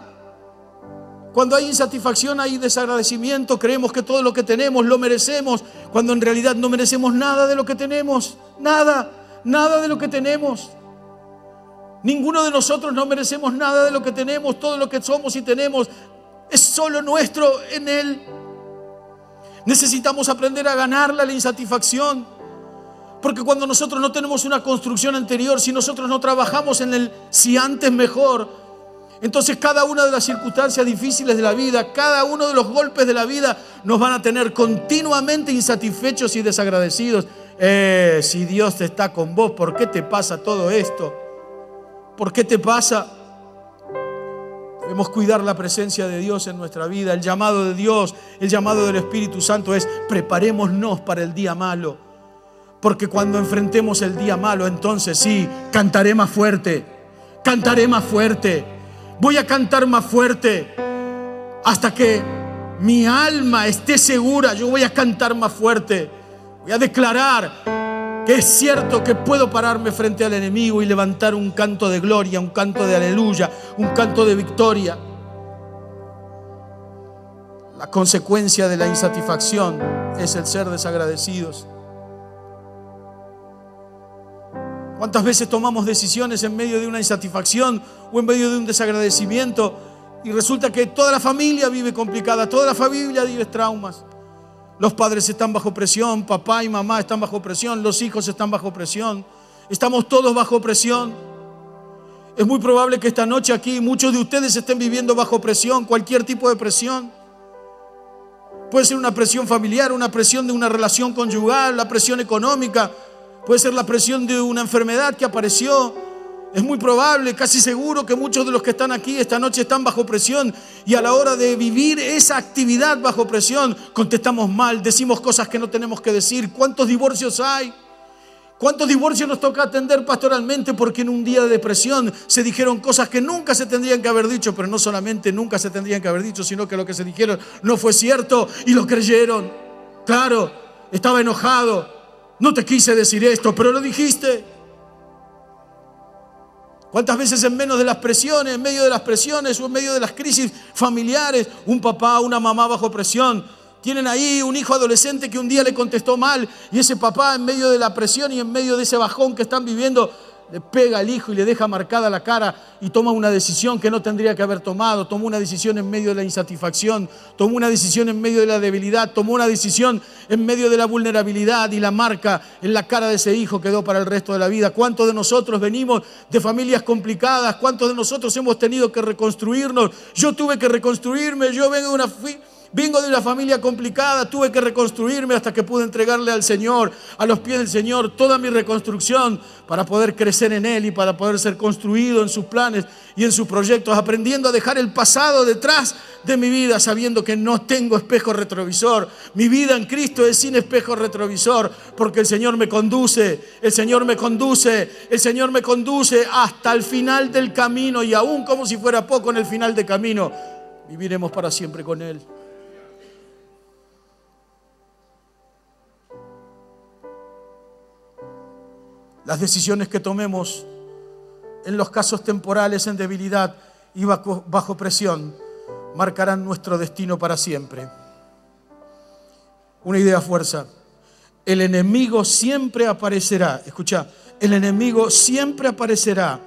Cuando hay insatisfacción, hay desagradecimiento. Creemos que todo lo que tenemos lo merecemos, cuando en realidad no merecemos nada de lo que tenemos. Nada de lo que tenemos. Ninguno de nosotros no merecemos nada de lo que tenemos. Todo lo que somos y tenemos es solo nuestro en Él. Necesitamos aprender a ganarle a la insatisfacción. Porque cuando nosotros no tenemos una construcción anterior, si nosotros no trabajamos en el si antes mejor, entonces cada una de las circunstancias difíciles de la vida, cada uno de los golpes de la vida nos van a tener continuamente insatisfechos y desagradecidos. Si Dios está con vos, ¿por qué te pasa todo esto? ¿Por qué te pasa? Debemos cuidar la presencia de Dios en nuestra vida. El llamado de Dios, el llamado del Espíritu Santo es: preparémonos para el día malo. Porque cuando enfrentemos el día malo, entonces sí, cantaré más fuerte. Cantaré más fuerte. Voy a cantar más fuerte. Hasta que mi alma esté segura, yo voy a cantar más fuerte. Voy a declarar que es cierto que puedo pararme frente al enemigo y levantar un canto de gloria, un canto de aleluya, un canto de victoria. La consecuencia de la insatisfacción es el ser desagradecidos. ¿Cuántas veces tomamos decisiones en medio de una insatisfacción o en medio de un desagradecimiento y resulta que toda la familia vive complicada, toda la familia vive traumas? Los padres están bajo presión, papá y mamá están bajo presión, los hijos están bajo presión, estamos todos bajo presión. Es muy probable que esta noche aquí muchos de ustedes estén viviendo bajo presión, cualquier tipo de presión. Puede ser una presión familiar, una presión de una relación conyugal, la presión económica. Puede ser la presión de una enfermedad que apareció. Es muy probable, casi seguro, que muchos de los que están aquí esta noche están bajo presión. Y a la hora de vivir esa actividad bajo presión, contestamos mal, decimos cosas que no tenemos que decir. ¿Cuántos divorcios hay? ¿Cuántos divorcios nos toca atender pastoralmente porque en un día de depresión se dijeron cosas que nunca se tendrían que haber dicho? Pero no solamente nunca se tendrían que haber dicho, sino que lo que se dijeron no fue cierto y lo creyeron. Claro, estaba enojado. No te quise decir esto, pero lo dijiste. ¿Cuántas veces en medio de las presiones, o en medio de las crisis familiares, un papá, una mamá bajo presión, tienen ahí un hijo adolescente que un día le contestó mal y ese papá en medio de la presión y en medio de ese bajón que están viviendo, le pega al hijo y le deja marcada la cara y toma una decisión que no tendría que haber tomado? Tomó una decisión en medio de la insatisfacción, tomó una decisión en medio de la debilidad, tomó una decisión en medio de la vulnerabilidad y la marca en la cara de ese hijo quedó para el resto de la vida. ¿Cuántos de nosotros venimos de familias complicadas? ¿Cuántos de nosotros hemos tenido que reconstruirnos? Yo tuve que reconstruirme, yo vengo de una familia complicada, tuve que reconstruirme hasta que pude entregarle al Señor, a los pies del Señor, toda mi reconstrucción para poder crecer en Él y para poder ser construido en sus planes y en sus proyectos, aprendiendo a dejar el pasado detrás de mi vida, sabiendo que no tengo espejo retrovisor. Mi vida en Cristo es sin espejo retrovisor, porque el Señor me conduce, el Señor me conduce hasta el final del camino, y aún como si fuera poco en el final del camino, viviremos para siempre con Él. Las decisiones que tomemos en los casos temporales, en debilidad y bajo presión, marcarán nuestro destino para siempre. Una idea fuerza. El enemigo siempre aparecerá. Escucha, el enemigo siempre aparecerá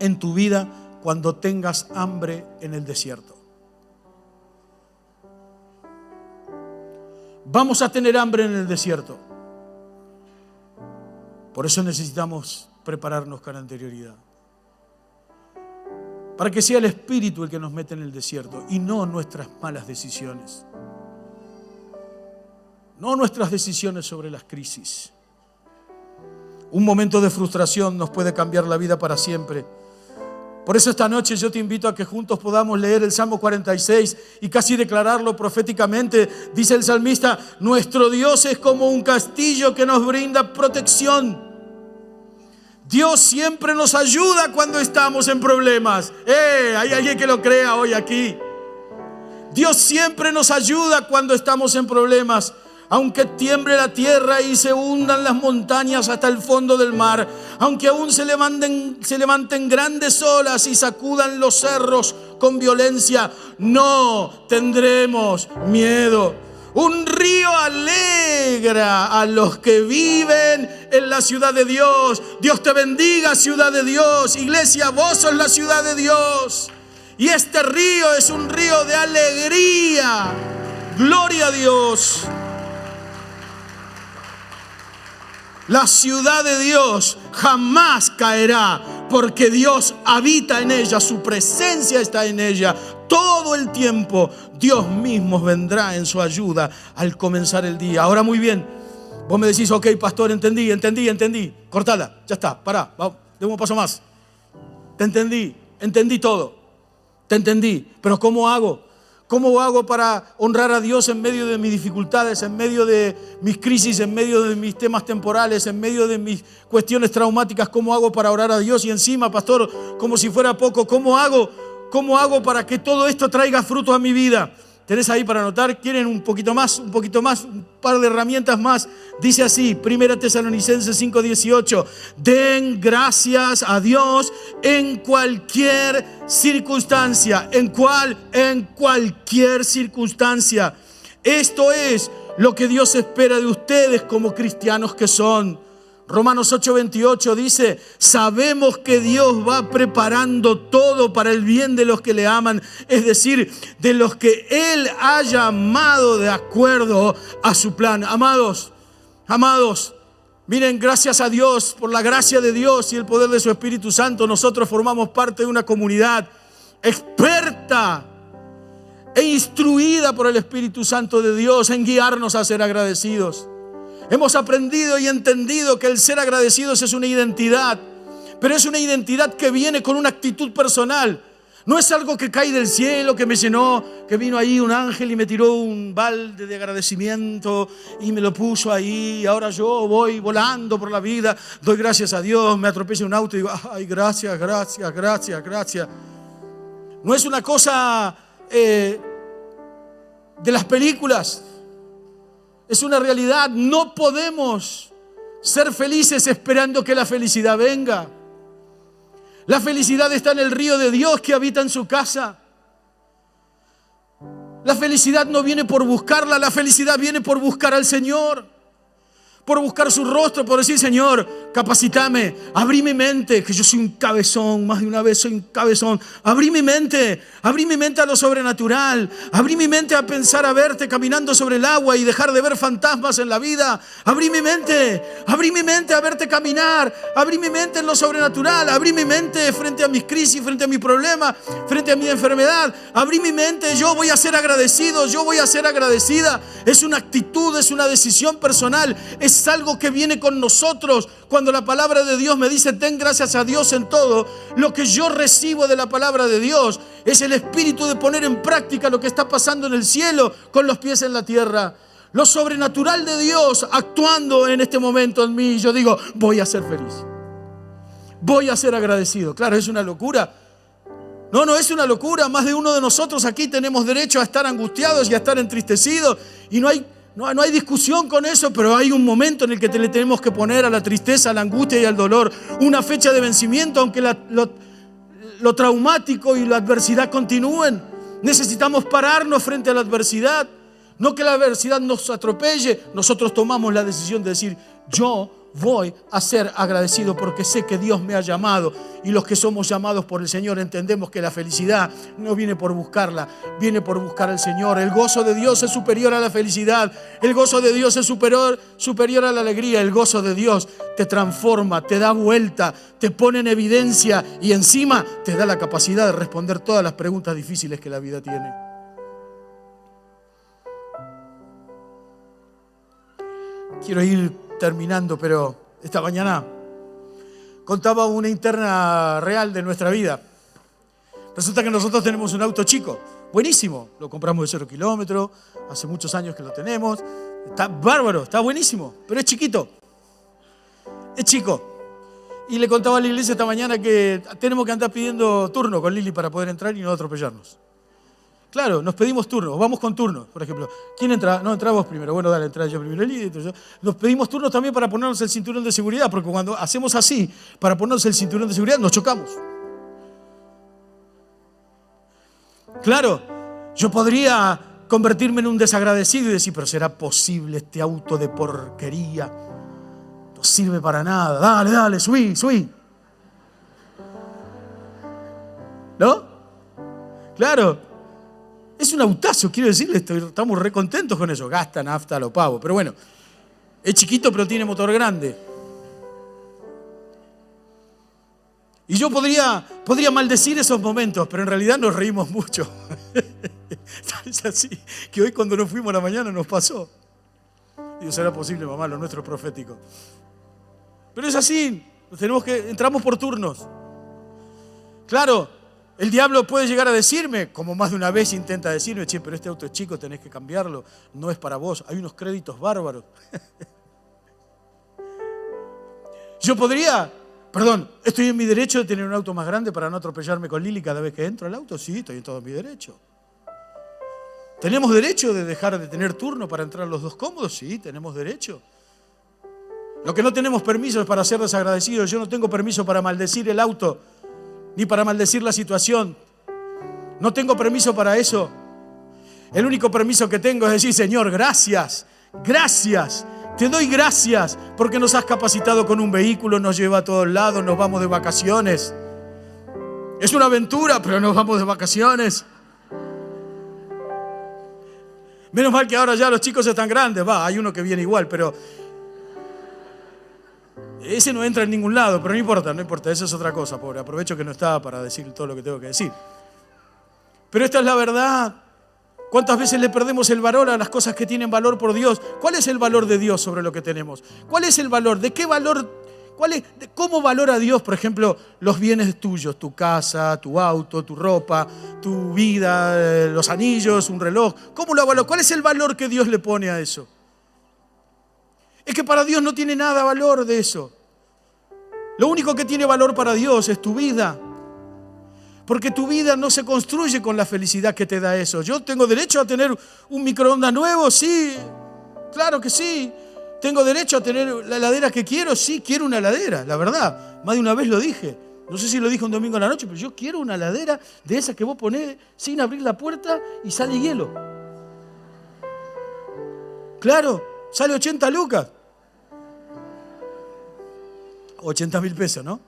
en tu vida cuando tengas hambre en el desierto. Vamos a tener hambre en el desierto. Por eso necesitamos prepararnos con anterioridad. Para que sea el Espíritu el que nos mete en el desierto y no nuestras malas decisiones. No nuestras decisiones sobre las crisis. Un momento de frustración nos puede cambiar la vida para siempre. Por eso esta noche yo te invito a que juntos podamos leer el Salmo 46 y casi declararlo proféticamente. Dice el salmista: nuestro Dios es como un castillo que nos brinda protección. Dios siempre nos ayuda cuando estamos en problemas. Hay alguien que lo crea hoy aquí. Dios siempre nos ayuda cuando estamos en problemas. Aunque tiemble la tierra y se hundan las montañas hasta el fondo del mar, aunque aún se levanten grandes olas y sacudan los cerros con violencia, no tendremos miedo. Un río alegra a los que viven en la ciudad de Dios. Dios te bendiga, ciudad de Dios. Iglesia, vos sos la ciudad de Dios. Y este río es un río de alegría. Gloria a Dios. La ciudad de Dios jamás caerá, porque Dios habita en ella, su presencia está en ella. Todo el tiempo Dios mismo vendrá en su ayuda al comenzar el día. Ahora muy bien, vos me decís, ok, pastor, entendí. Cortala, ya está, pará, vamos, demos un paso más. Te entendí todo. Te entendí, pero ¿cómo hago? ¿Cómo hago para honrar a Dios en medio de mis dificultades, en medio de mis crisis, en medio de mis temas temporales, en medio de mis cuestiones traumáticas? ¿Cómo hago para orar a Dios? Y encima, pastor, como si fuera poco, ¿cómo hago para que todo esto traiga fruto a mi vida? ¿Tenés ahí para anotar? ¿Quieren un poquito más? Un par de herramientas más. Dice así, 1 Tesalonicenses 5:18. Den gracias a Dios en cualquier circunstancia. ¿En cuál? En cualquier circunstancia. Esto es lo que Dios espera de ustedes como cristianos que son. Romanos 8:28 dice, sabemos que Dios va preparando todo para el bien de los que le aman, es decir, de los que Él ha llamado de acuerdo a su plan. Amados, miren, gracias a Dios, por la gracia de Dios y el poder de su Espíritu Santo, nosotros formamos parte de una comunidad experta e instruida por el Espíritu Santo de Dios en guiarnos a ser agradecidos. Hemos aprendido y entendido que el ser agradecidos es una identidad, pero es una identidad que viene con una actitud personal. No es algo que cae del cielo, que me llenó, que vino ahí un ángel y me tiró un balde de agradecimiento y me lo puso ahí. Y ahora yo voy volando por la vida, doy gracias a Dios, me atropella un auto y digo, ay, gracias. No es una cosa de las películas. Es una realidad. No podemos ser felices esperando que la felicidad venga. La felicidad está en el río de Dios que habita en su casa. La felicidad no viene por buscarla, la felicidad viene por buscar al Señor. Por buscar su rostro, por decir, Señor, capacítame, abrí mi mente, que yo soy un cabezón, más de una vez soy un cabezón. Abrí mi mente a lo sobrenatural, abrí mi mente a pensar, a verte caminando sobre el agua y dejar de ver fantasmas en la vida. Abrí mi mente a verte caminar, abrí mi mente en lo sobrenatural, abrí mi mente frente a mis crisis, frente a mi problema, frente a mi enfermedad. Abrí mi mente, yo voy a ser agradecido, yo voy a ser agradecida. Es una actitud, es una decisión personal, es algo que viene con nosotros. Cuando la palabra de Dios me dice, ten gracias a Dios en todo, lo que yo recibo de la palabra de Dios es el espíritu de poner en práctica lo que está pasando en el cielo con los pies en la tierra. Lo sobrenatural de Dios actuando en este momento en mí. Yo digo, voy a ser feliz, voy a ser agradecido. Claro, es una locura. No es una locura. Más de uno de nosotros aquí tenemos derecho a estar angustiados y a estar entristecidos. Y no hay discusión con eso, pero hay un momento en el que le tenemos que poner a la tristeza, a la angustia y al dolor una fecha de vencimiento, aunque lo traumático y la adversidad continúen. Necesitamos pararnos frente a la adversidad, no que la adversidad nos atropelle. Nosotros tomamos la decisión de decir, yo voy a ser agradecido porque sé que Dios me ha llamado, y los que somos llamados por el Señor entendemos que la felicidad no viene por buscarla, viene por buscar al Señor. El gozo de Dios es superior a la felicidad, el gozo de Dios es superior a la alegría. El gozo de Dios te transforma, te da vuelta, te pone en evidencia y encima te da la capacidad de responder todas las preguntas difíciles que la vida tiene. Quiero ir terminando, pero esta mañana contaba una interna real de nuestra vida. Resulta que nosotros tenemos un auto chico, buenísimo, lo compramos de 0 kilómetros, hace muchos años que lo tenemos, está bárbaro, está buenísimo, pero es chiquito, es chico. Y le contaba a la iglesia esta mañana que tenemos que andar pidiendo turno con Lili para poder entrar y no atropellarnos. Claro, nos pedimos turnos, vamos con turnos, por ejemplo. ¿Quién entra? No, entra vos primero. Bueno, dale, entra yo primero. Nos pedimos turnos también para ponernos el cinturón de seguridad, porque cuando hacemos así, para ponernos el cinturón de seguridad, nos chocamos. Claro, yo podría convertirme en un desagradecido y decir, pero ¿será posible este auto de porquería? No sirve para nada. Dale, dale, subí. ¿No? Claro. Es un autazo, quiero decirle, estamos re contentos con eso. Gasta nafta, lo pago. Pero bueno, es chiquito pero tiene motor grande. Y yo podría maldecir esos momentos, pero en realidad nos reímos mucho. Es así, que hoy cuando nos fuimos a la mañana nos pasó. Digo, ¿será posible, mamá? Lo nuestro es profético. Pero es así, entramos por turnos. Claro. El diablo puede llegar a decirme, como más de una vez intenta decirme, che, pero este auto es chico, tenés que cambiarlo, no es para vos, hay unos créditos bárbaros. Yo estoy en mi derecho de tener un auto más grande para no atropellarme con Lili cada vez que entro al auto. Sí, estoy en todo mi derecho. ¿Tenemos derecho de dejar de tener turno para entrar los dos cómodos? Sí, tenemos derecho. Lo que no tenemos permiso es para ser desagradecidos. Yo no tengo permiso para maldecir el auto, ni para maldecir la situación. No tengo permiso para eso. El único permiso que tengo es decir, Señor, gracias, te doy gracias porque nos has capacitado con un vehículo, nos lleva a todos lados, nos vamos de vacaciones. Es una aventura, pero nos vamos de vacaciones. Menos mal que ahora ya los chicos están grandes, hay uno que viene igual, pero ese no entra en ningún lado, pero no importa, eso es otra cosa, pobre. Aprovecho que no estaba para decir todo lo que tengo que decir. Pero esta es la verdad. ¿Cuántas veces le perdemos el valor a las cosas que tienen valor por Dios? ¿Cuál es el valor de Dios sobre lo que tenemos? ¿Cuál es el valor? ¿De qué valor? ¿Cómo valora Dios, por ejemplo, los bienes tuyos? Tu casa, tu auto, tu ropa, tu vida, los anillos, un reloj. ¿Cómo lo valora? ¿Cuál es el valor que Dios le pone a eso? Es que para Dios no tiene nada valor de eso. Lo único que tiene valor para Dios es tu vida. Porque tu vida no se construye con la felicidad que te da eso. ¿Yo tengo derecho a tener un microondas nuevo? Sí, claro que sí. ¿Tengo derecho a tener la heladera que quiero? Sí, quiero una heladera, la verdad. Más de una vez lo dije. No sé si lo dije un domingo a la noche, pero yo quiero una heladera de esas que vos ponés sin abrir la puerta y sale hielo. Claro. Sale 80 lucas. 80.000 pesos, ¿no?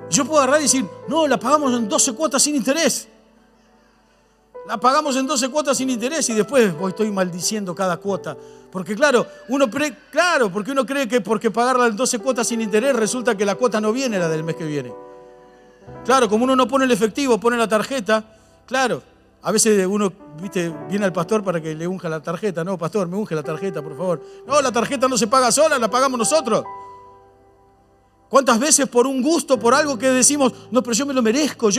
Yo puedo agarrar y decir, no, la pagamos en 12 cuotas sin interés. La pagamos en 12 cuotas sin interés y después estoy maldiciendo cada cuota. Porque uno cree que porque pagarla en 12 cuotas sin interés resulta que la cuota no viene la del mes que viene. Claro, como uno no pone el efectivo, pone la tarjeta, claro. A veces uno, viene al pastor para que le unja la tarjeta. No, pastor, me unge la tarjeta, por favor. No, la tarjeta no se paga sola, la pagamos nosotros. ¿Cuántas veces por un gusto, por algo que decimos, no, pero yo me lo merezco,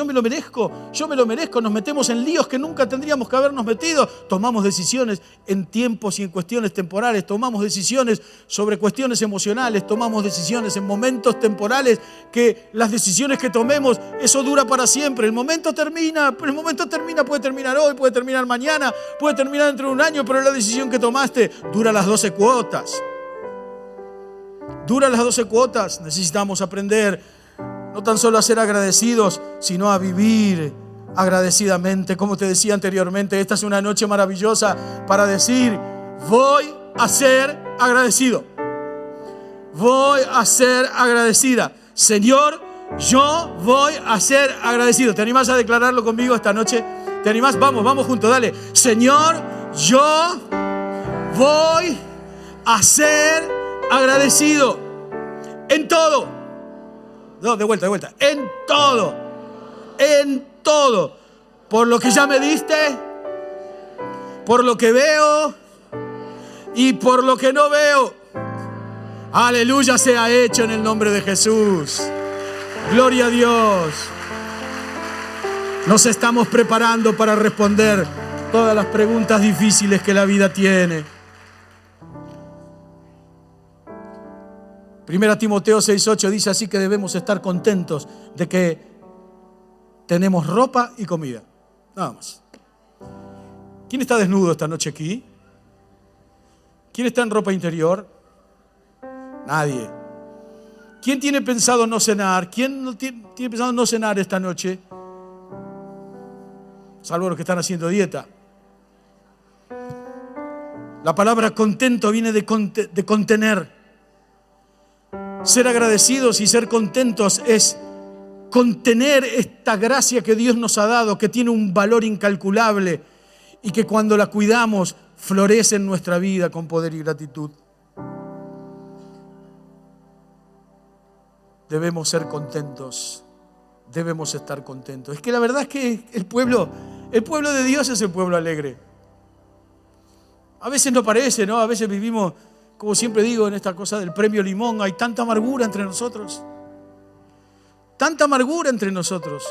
nos metemos en líos que nunca tendríamos que habernos metido? Tomamos decisiones en tiempos y en cuestiones temporales, tomamos decisiones sobre cuestiones emocionales, tomamos decisiones en momentos temporales que las decisiones que tomemos, eso dura para siempre. El momento termina, puede terminar hoy, puede terminar mañana, puede terminar dentro de un año, pero la decisión que tomaste dura las 12 cuotas. Dura las 12 cuotas. Necesitamos aprender no tan solo a ser agradecidos, sino a vivir agradecidamente. Como te decía anteriormente, esta es una noche maravillosa para decir, voy a ser agradecido. Voy a ser agradecida. Señor, yo voy a ser agradecido. ¿Te animás a declararlo conmigo esta noche? ¿Te animás? Vamos juntos, dale. Señor, yo voy a ser agradecido en todo. No, de vuelta. En todo. Por lo que ya me diste, por lo que veo y por lo que no veo. Aleluya sea hecho en el nombre de Jesús. Gloria a Dios. Nos estamos preparando para responder todas las preguntas difíciles que la vida tiene. 1 Timoteo 6:8 dice así que debemos estar contentos de que tenemos ropa y comida. Nada más. ¿Quién está desnudo esta noche aquí? ¿Quién está en ropa interior? Nadie. ¿Quién tiene pensado no cenar? ¿Quién no tiene pensado no cenar esta noche? Salvo los que están haciendo dieta. La palabra contento viene de contener. Ser agradecidos y ser contentos es contener esta gracia que Dios nos ha dado, que tiene un valor incalculable y que cuando la cuidamos florece en nuestra vida con poder y gratitud. Debemos ser contentos, debemos estar contentos. Es que la verdad es que el pueblo de Dios es el pueblo alegre. A veces no parece, ¿no? A veces vivimos, como siempre digo, en esta cosa del premio Limón. Hay tanta amargura entre nosotros. Tanta amargura entre nosotros.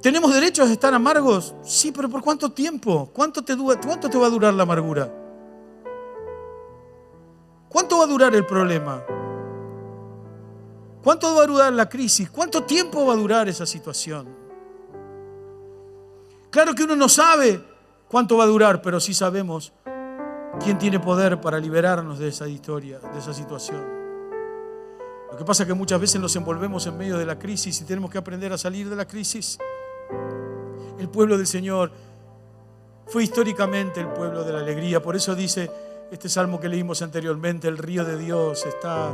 ¿Tenemos derecho a estar amargos? Sí, pero ¿por cuánto tiempo? ¿Cuánto te va a durar la amargura? ¿Cuánto va a durar el problema? ¿Cuánto va a durar la crisis? ¿Cuánto tiempo va a durar esa situación? Claro que uno no sabe cuánto va a durar, pero sí sabemos quién tiene poder para liberarnos de esa historia, de esa situación. Lo que pasa es que muchas veces nos envolvemos en medio de la crisis y tenemos que aprender a salir de la crisis. El pueblo del Señor fue históricamente el pueblo de la alegría. Por eso dice este salmo que leímos anteriormente: el río de Dios está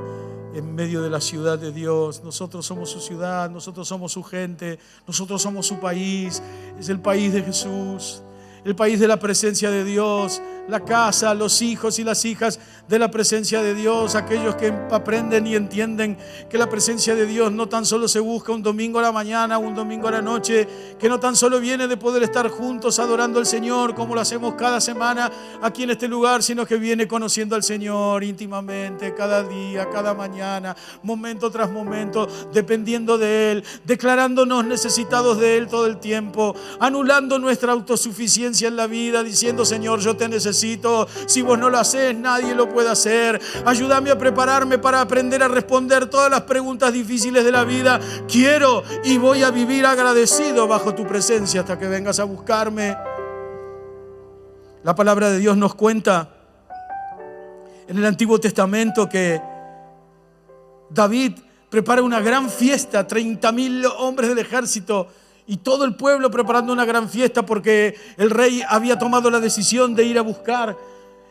en medio de la ciudad de Dios. Nosotros somos su ciudad, nosotros somos su gente, nosotros somos su país. Es el país de Jesús, el país de la presencia de Dios, la casa, los hijos y las hijas de la presencia de Dios, aquellos que aprenden y entienden que la presencia de Dios no tan solo se busca un domingo a la mañana, un domingo a la noche, que no tan solo viene de poder estar juntos adorando al Señor como lo hacemos cada semana aquí en este lugar, sino que viene conociendo al Señor íntimamente, cada día, cada mañana, momento tras momento, dependiendo de Él, declarándonos necesitados de Él todo el tiempo, anulando nuestra autosuficiencia en la vida, diciendo: Señor, yo te necesito. Si vos no lo haces, nadie lo puede hacer. Ayúdame a prepararme para aprender a responder todas las preguntas difíciles de la vida. Quiero y voy a vivir agradecido bajo tu presencia hasta que vengas a buscarme. La palabra de Dios nos cuenta en el Antiguo Testamento que David prepara una gran fiesta, 30.000 hombres del ejército y todo el pueblo preparando una gran fiesta porque el rey había tomado la decisión de ir a buscar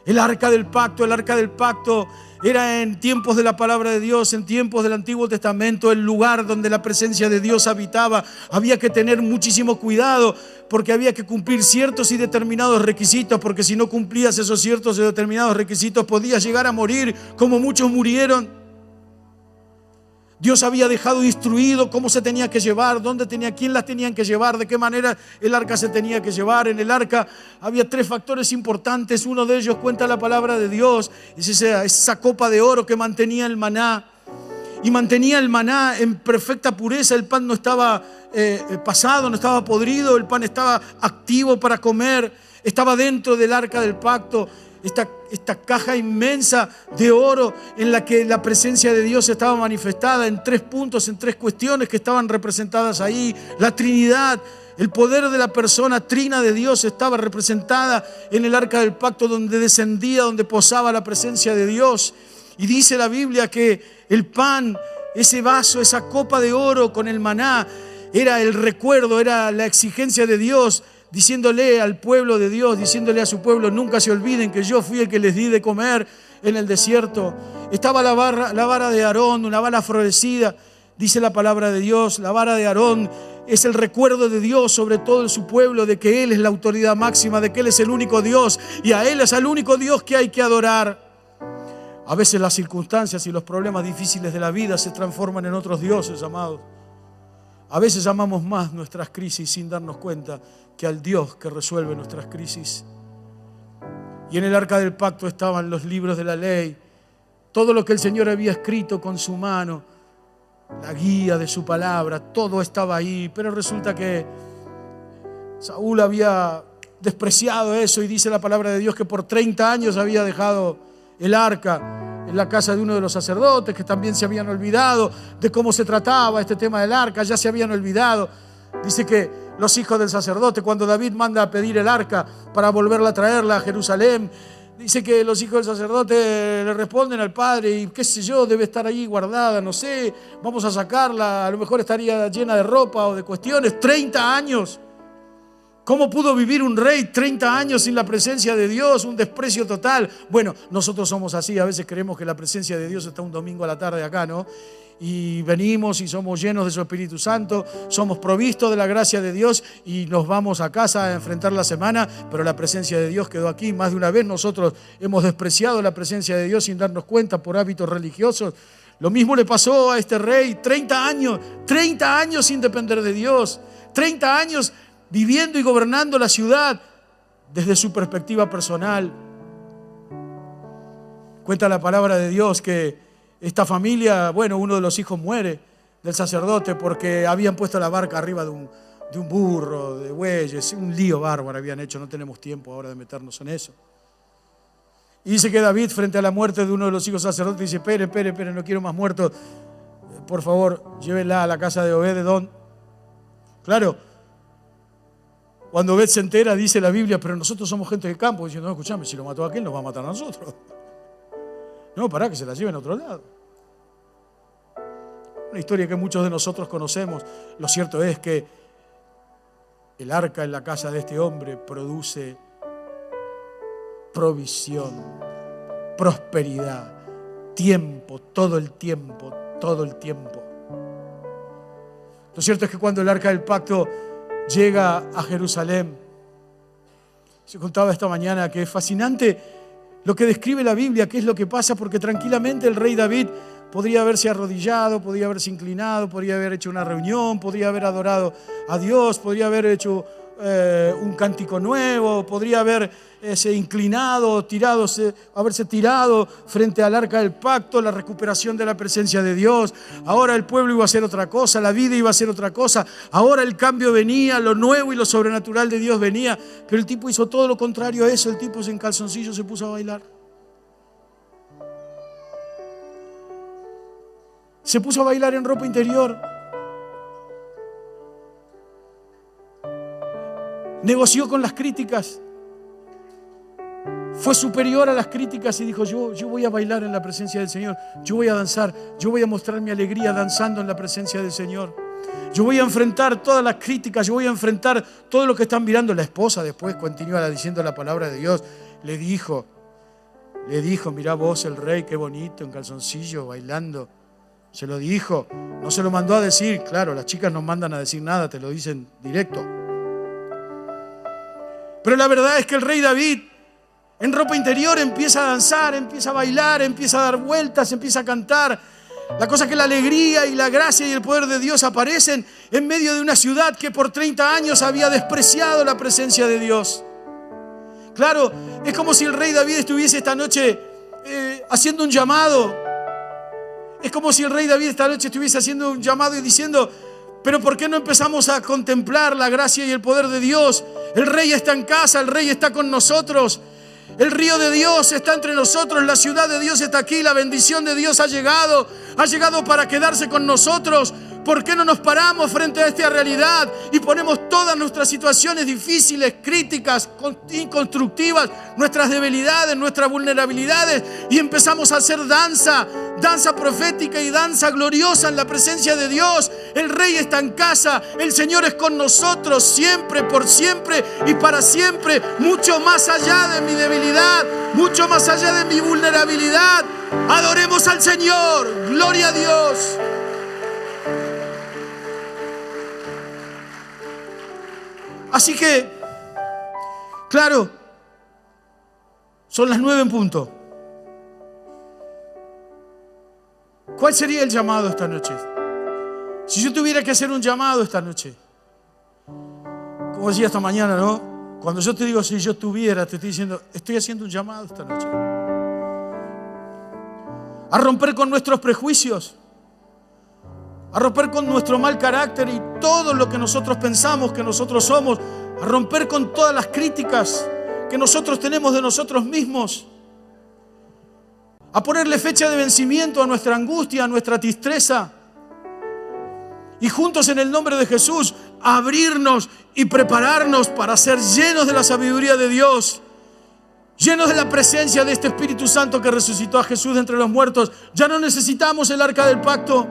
el arca del pacto. El arca del pacto era en tiempos de la palabra de Dios, en tiempos del Antiguo Testamento, el lugar donde la presencia de Dios habitaba. Había que tener muchísimo cuidado porque había que cumplir ciertos y determinados requisitos, porque si no cumplías esos ciertos y determinados requisitos podías llegar a morir, como muchos murieron. Dios había dejado instruido cómo se tenía que llevar, quién las tenían que llevar, de qué manera el arca se tenía que llevar. En el arca había 3 factores importantes. Uno de ellos cuenta la palabra de Dios. Es esa copa de oro que mantenía el maná. Y mantenía el maná en perfecta pureza. El pan no estaba pasado, no estaba podrido. El pan estaba activo para comer. Estaba dentro del arca del pacto. Esta caja inmensa de oro en la que la presencia de Dios estaba manifestada en 3 puntos, en 3 cuestiones que estaban representadas ahí. La Trinidad, el poder de la persona trina de Dios estaba representada en el arca del pacto, donde descendía, donde posaba la presencia de Dios. Y dice la Biblia que el pan, ese vaso, esa copa de oro con el maná, era el recuerdo, era la exigencia de Dios, diciéndole al pueblo de Dios, diciéndole a su pueblo: nunca se olviden que yo fui el que les di de comer en el desierto. Estaba la vara de Aarón, una vara florecida. Dice la palabra de Dios, la vara de Aarón es el recuerdo de Dios sobre todo su pueblo, de que Él es la autoridad máxima, de que Él es el único Dios y a Él es el único Dios que hay que adorar. A veces las circunstancias y los problemas difíciles de la vida se transforman en otros dioses, amados. A veces amamos más nuestras crisis sin darnos cuenta que al Dios que resuelve nuestras crisis. Y en el arca del pacto estaban los libros de la ley, todo lo que el Señor había escrito con su mano, la guía de su palabra, todo estaba ahí. Pero resulta que Saúl había despreciado eso y dice la palabra de Dios que por 30 años había dejado el arca en la casa de uno de los sacerdotes, que también se habían olvidado de cómo se trataba este tema del arca, ya se habían olvidado. Dice que los hijos del sacerdote. Cuando David manda a pedir el arca para volverla a traerla a Jerusalén, dice que los hijos del sacerdote le responden al padre, y qué sé yo, debe estar ahí guardada, no sé, vamos a sacarla, a lo mejor estaría llena de ropa o de cuestiones. 30 años. ¿Cómo pudo vivir un rey 30 años sin la presencia de Dios? Un desprecio total. Bueno, nosotros somos así, a veces creemos que la presencia de Dios está un domingo a la tarde acá, ¿no? Y venimos y somos llenos de su Espíritu Santo, somos provistos de la gracia de Dios y nos vamos a casa a enfrentar la semana, pero la presencia de Dios quedó aquí. Más de una vez nosotros hemos despreciado la presencia de Dios sin darnos cuenta por hábitos religiosos. Lo mismo le pasó a este rey, 30 años sin depender de Dios, 30 años viviendo y gobernando la ciudad desde su perspectiva personal. Cuenta la palabra de Dios que esta familia, bueno, uno de los hijos muere del sacerdote porque habían puesto la barca arriba de un burro, de bueyes, un lío bárbaro habían hecho, no tenemos tiempo ahora de meternos en eso. Y dice que David, frente a la muerte de uno de los hijos sacerdotes, dice: espere, no quiero más muertos, por favor, llévenla a la casa de Obed-Edom. Claro, cuando Obed se entera, dice la Biblia: pero nosotros somos gente de campo. Diciendo: no, escuchame, si lo mató a aquel, nos va a matar a nosotros. No, pará, que se la lleven a otro lado. Una historia que muchos de nosotros conocemos. Lo cierto es que el arca en la casa de este hombre produce provisión, prosperidad, tiempo, todo el tiempo. Lo cierto es que cuando el arca del pacto llega a Jerusalén, se contaba esta mañana que es fascinante lo que describe la Biblia, qué es lo que pasa, porque tranquilamente el rey David podría haberse arrodillado, podría haberse inclinado, podría haber hecho una reunión, podría haber adorado a Dios, podría haber hecho un cántico nuevo, podría haberse inclinado, haberse tirado frente al arca del pacto, la recuperación de la presencia de Dios. Ahora el pueblo iba a hacer otra cosa, la vida iba a ser otra cosa. Ahora el cambio venía, lo nuevo y lo sobrenatural de Dios venía. Pero el tipo hizo todo lo contrario a eso. El tipo en calzoncillo se puso a bailar. Se puso a bailar en ropa interior. Negoció con las críticas. Fue superior a las críticas y dijo: yo voy a bailar en la presencia del Señor. Yo voy a danzar. Yo voy a mostrar mi alegría danzando en la presencia del Señor. Yo voy a enfrentar todas las críticas. Yo voy a enfrentar todo lo que están mirando. La esposa después continúa diciendo la palabra de Dios. Le dijo: mirá vos el rey, qué bonito en calzoncillo bailando. Se lo dijo. No se lo mandó a decir. Claro, las chicas no mandan a decir nada, te lo dicen directo. Pero la verdad es que el rey David, en ropa interior, empieza a danzar, empieza a bailar, empieza a dar vueltas, empieza a cantar. La cosa es que la alegría y la gracia y el poder de Dios aparecen en medio de una ciudad que por 30 años había despreciado la presencia de Dios. Claro, es como si el rey David estuviese esta noche haciendo un llamado. Es como si el rey David esta noche estuviese haciendo un llamado y diciendo: pero ¿por qué no empezamos a contemplar la gracia y el poder de Dios? El rey está en casa, el rey está con nosotros. El río de Dios está entre nosotros, la ciudad de Dios está aquí, la bendición de Dios ha llegado para quedarse con nosotros. ¿Por qué no nos paramos frente a esta realidad y ponemos todas nuestras situaciones difíciles, críticas, inconstructivas, nuestras debilidades, nuestras vulnerabilidades, y empezamos a hacer danza profética y danza gloriosa en la presencia de Dios? El Rey está en casa, el Señor es con nosotros siempre, por siempre y para siempre, mucho más allá de mi debilidad, mucho más allá de mi vulnerabilidad. Adoremos al Señor, gloria a Dios. Así que, claro, son las 9 en punto. ¿Cuál sería el llamado esta noche? Si yo tuviera que hacer un llamado esta noche, como decía esta mañana, ¿no? Cuando yo te digo si yo tuviera, te estoy diciendo, estoy haciendo un llamado esta noche. A romper con nuestros prejuicios, a romper con nuestro mal carácter y todo lo que nosotros pensamos que nosotros somos, a romper con todas las críticas que nosotros tenemos de nosotros mismos, a ponerle fecha de vencimiento a nuestra angustia, a nuestra tristeza, y juntos en el nombre de Jesús abrirnos y prepararnos para ser llenos de la sabiduría de Dios, llenos de la presencia de este Espíritu Santo que resucitó a Jesús de entre los muertos. Ya no necesitamos el arca del pacto.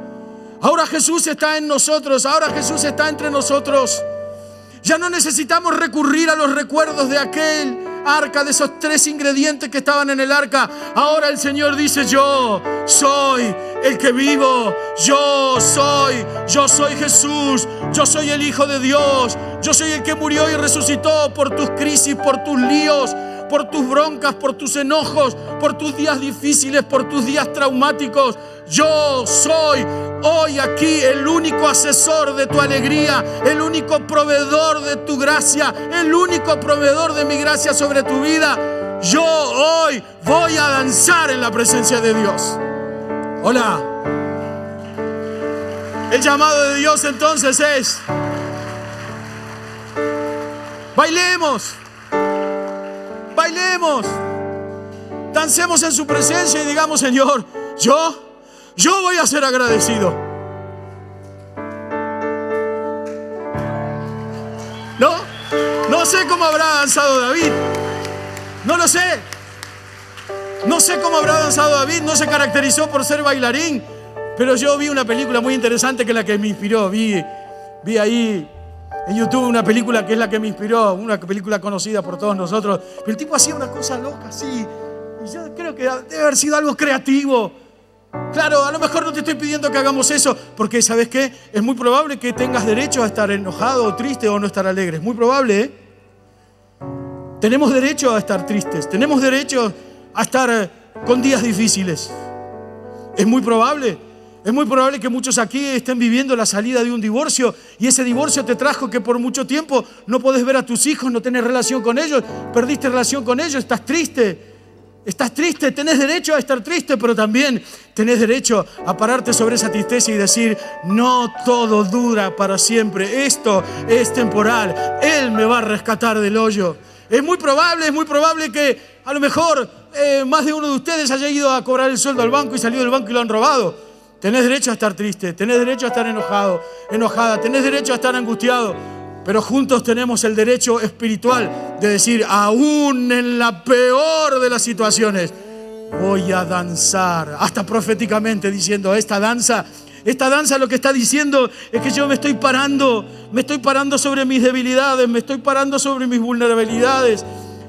Ahora Jesús está en nosotros, ahora Jesús está entre nosotros. Ya no necesitamos recurrir a los recuerdos de aquel arca, de esos 3 ingredientes que estaban en el arca. Ahora el Señor dice: yo soy el que vivo, yo soy Jesús, yo soy el Hijo de Dios, yo soy el que murió y resucitó por tus crisis, por tus líos, por tus broncas, por tus enojos, por tus días difíciles, por tus días traumáticos. Yo soy hoy aquí el único asesor de tu alegría, el único proveedor de tu gracia, el único proveedor de mi gracia sobre tu vida. Yo hoy voy a danzar en la presencia de Dios. Hola. El llamado de Dios entonces es: bailemos, bailemos, dancemos en su presencia y digamos: Señor, yo voy a ser agradecido. No sé cómo habrá danzado David. No lo sé. No sé cómo habrá danzado David. No se caracterizó por ser bailarín. Pero yo vi una película muy interesante que es la que me inspiró. Vi ahí en YouTube una película que es la que me inspiró. Una película conocida por todos nosotros. Pero el tipo hacía una cosa loca así. Y yo creo que debe haber sido algo creativo. Claro, a lo mejor no te estoy pidiendo que hagamos eso, porque ¿sabes qué? Es muy probable que tengas derecho a estar enojado o triste o no estar alegre. Es muy probable, ¿eh? Tenemos derecho a estar tristes, tenemos derecho a estar con días difíciles. Es muy probable que muchos aquí estén viviendo la salida de un divorcio y ese divorcio te trajo que por mucho tiempo no podés ver a tus hijos, no tenés relación con ellos, perdiste relación con ellos, estás triste. Estás triste, tenés derecho a estar triste, pero también tenés derecho a pararte sobre esa tristeza y decir: no todo dura para siempre, esto es temporal, Él me va a rescatar del hoyo. Es muy probable que a lo mejor más de uno de ustedes haya ido a cobrar el sueldo al banco y salió del banco y lo han robado. Tenés derecho a estar triste, tenés derecho a estar enojado, enojada, tenés derecho a estar angustiado. Pero juntos tenemos el derecho espiritual de decir: aún en la peor de las situaciones, voy a danzar. Hasta proféticamente diciendo: esta danza lo que está diciendo es que yo me estoy parando sobre mis debilidades, me estoy parando sobre mis vulnerabilidades.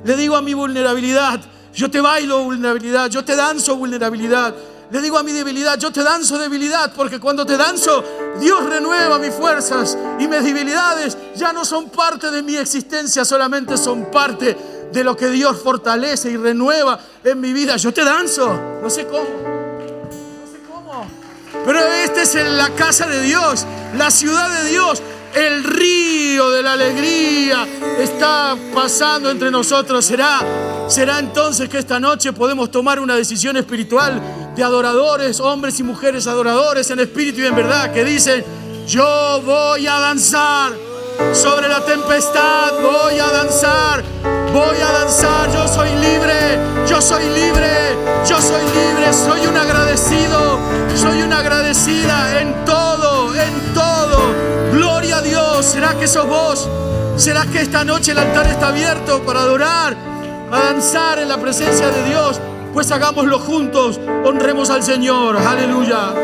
Le digo a mi vulnerabilidad: yo te bailo vulnerabilidad, yo te danzo vulnerabilidad. Le digo a mi debilidad: yo te danzo debilidad, porque cuando te danzo, Dios renueva mis fuerzas y mis debilidades ya no son parte de mi existencia, solamente son parte de lo que Dios fortalece y renueva en mi vida. Yo te danzo, no sé cómo, pero esta es la casa de Dios, la ciudad de Dios. El río de la alegría está pasando entre nosotros. Será entonces que esta noche podemos tomar una decisión espiritual de adoradores, hombres y mujeres adoradores en espíritu y en verdad, que dicen: yo voy a danzar sobre la tempestad, voy a danzar, yo soy libre, soy un agradecido, soy una agradecida en todo. Gloria a Dios. ¿Será que sos vos? ¿Será que esta noche el altar está abierto para adorar, a danzar en la presencia de Dios? Pues hagámoslo juntos, honremos al Señor. Aleluya.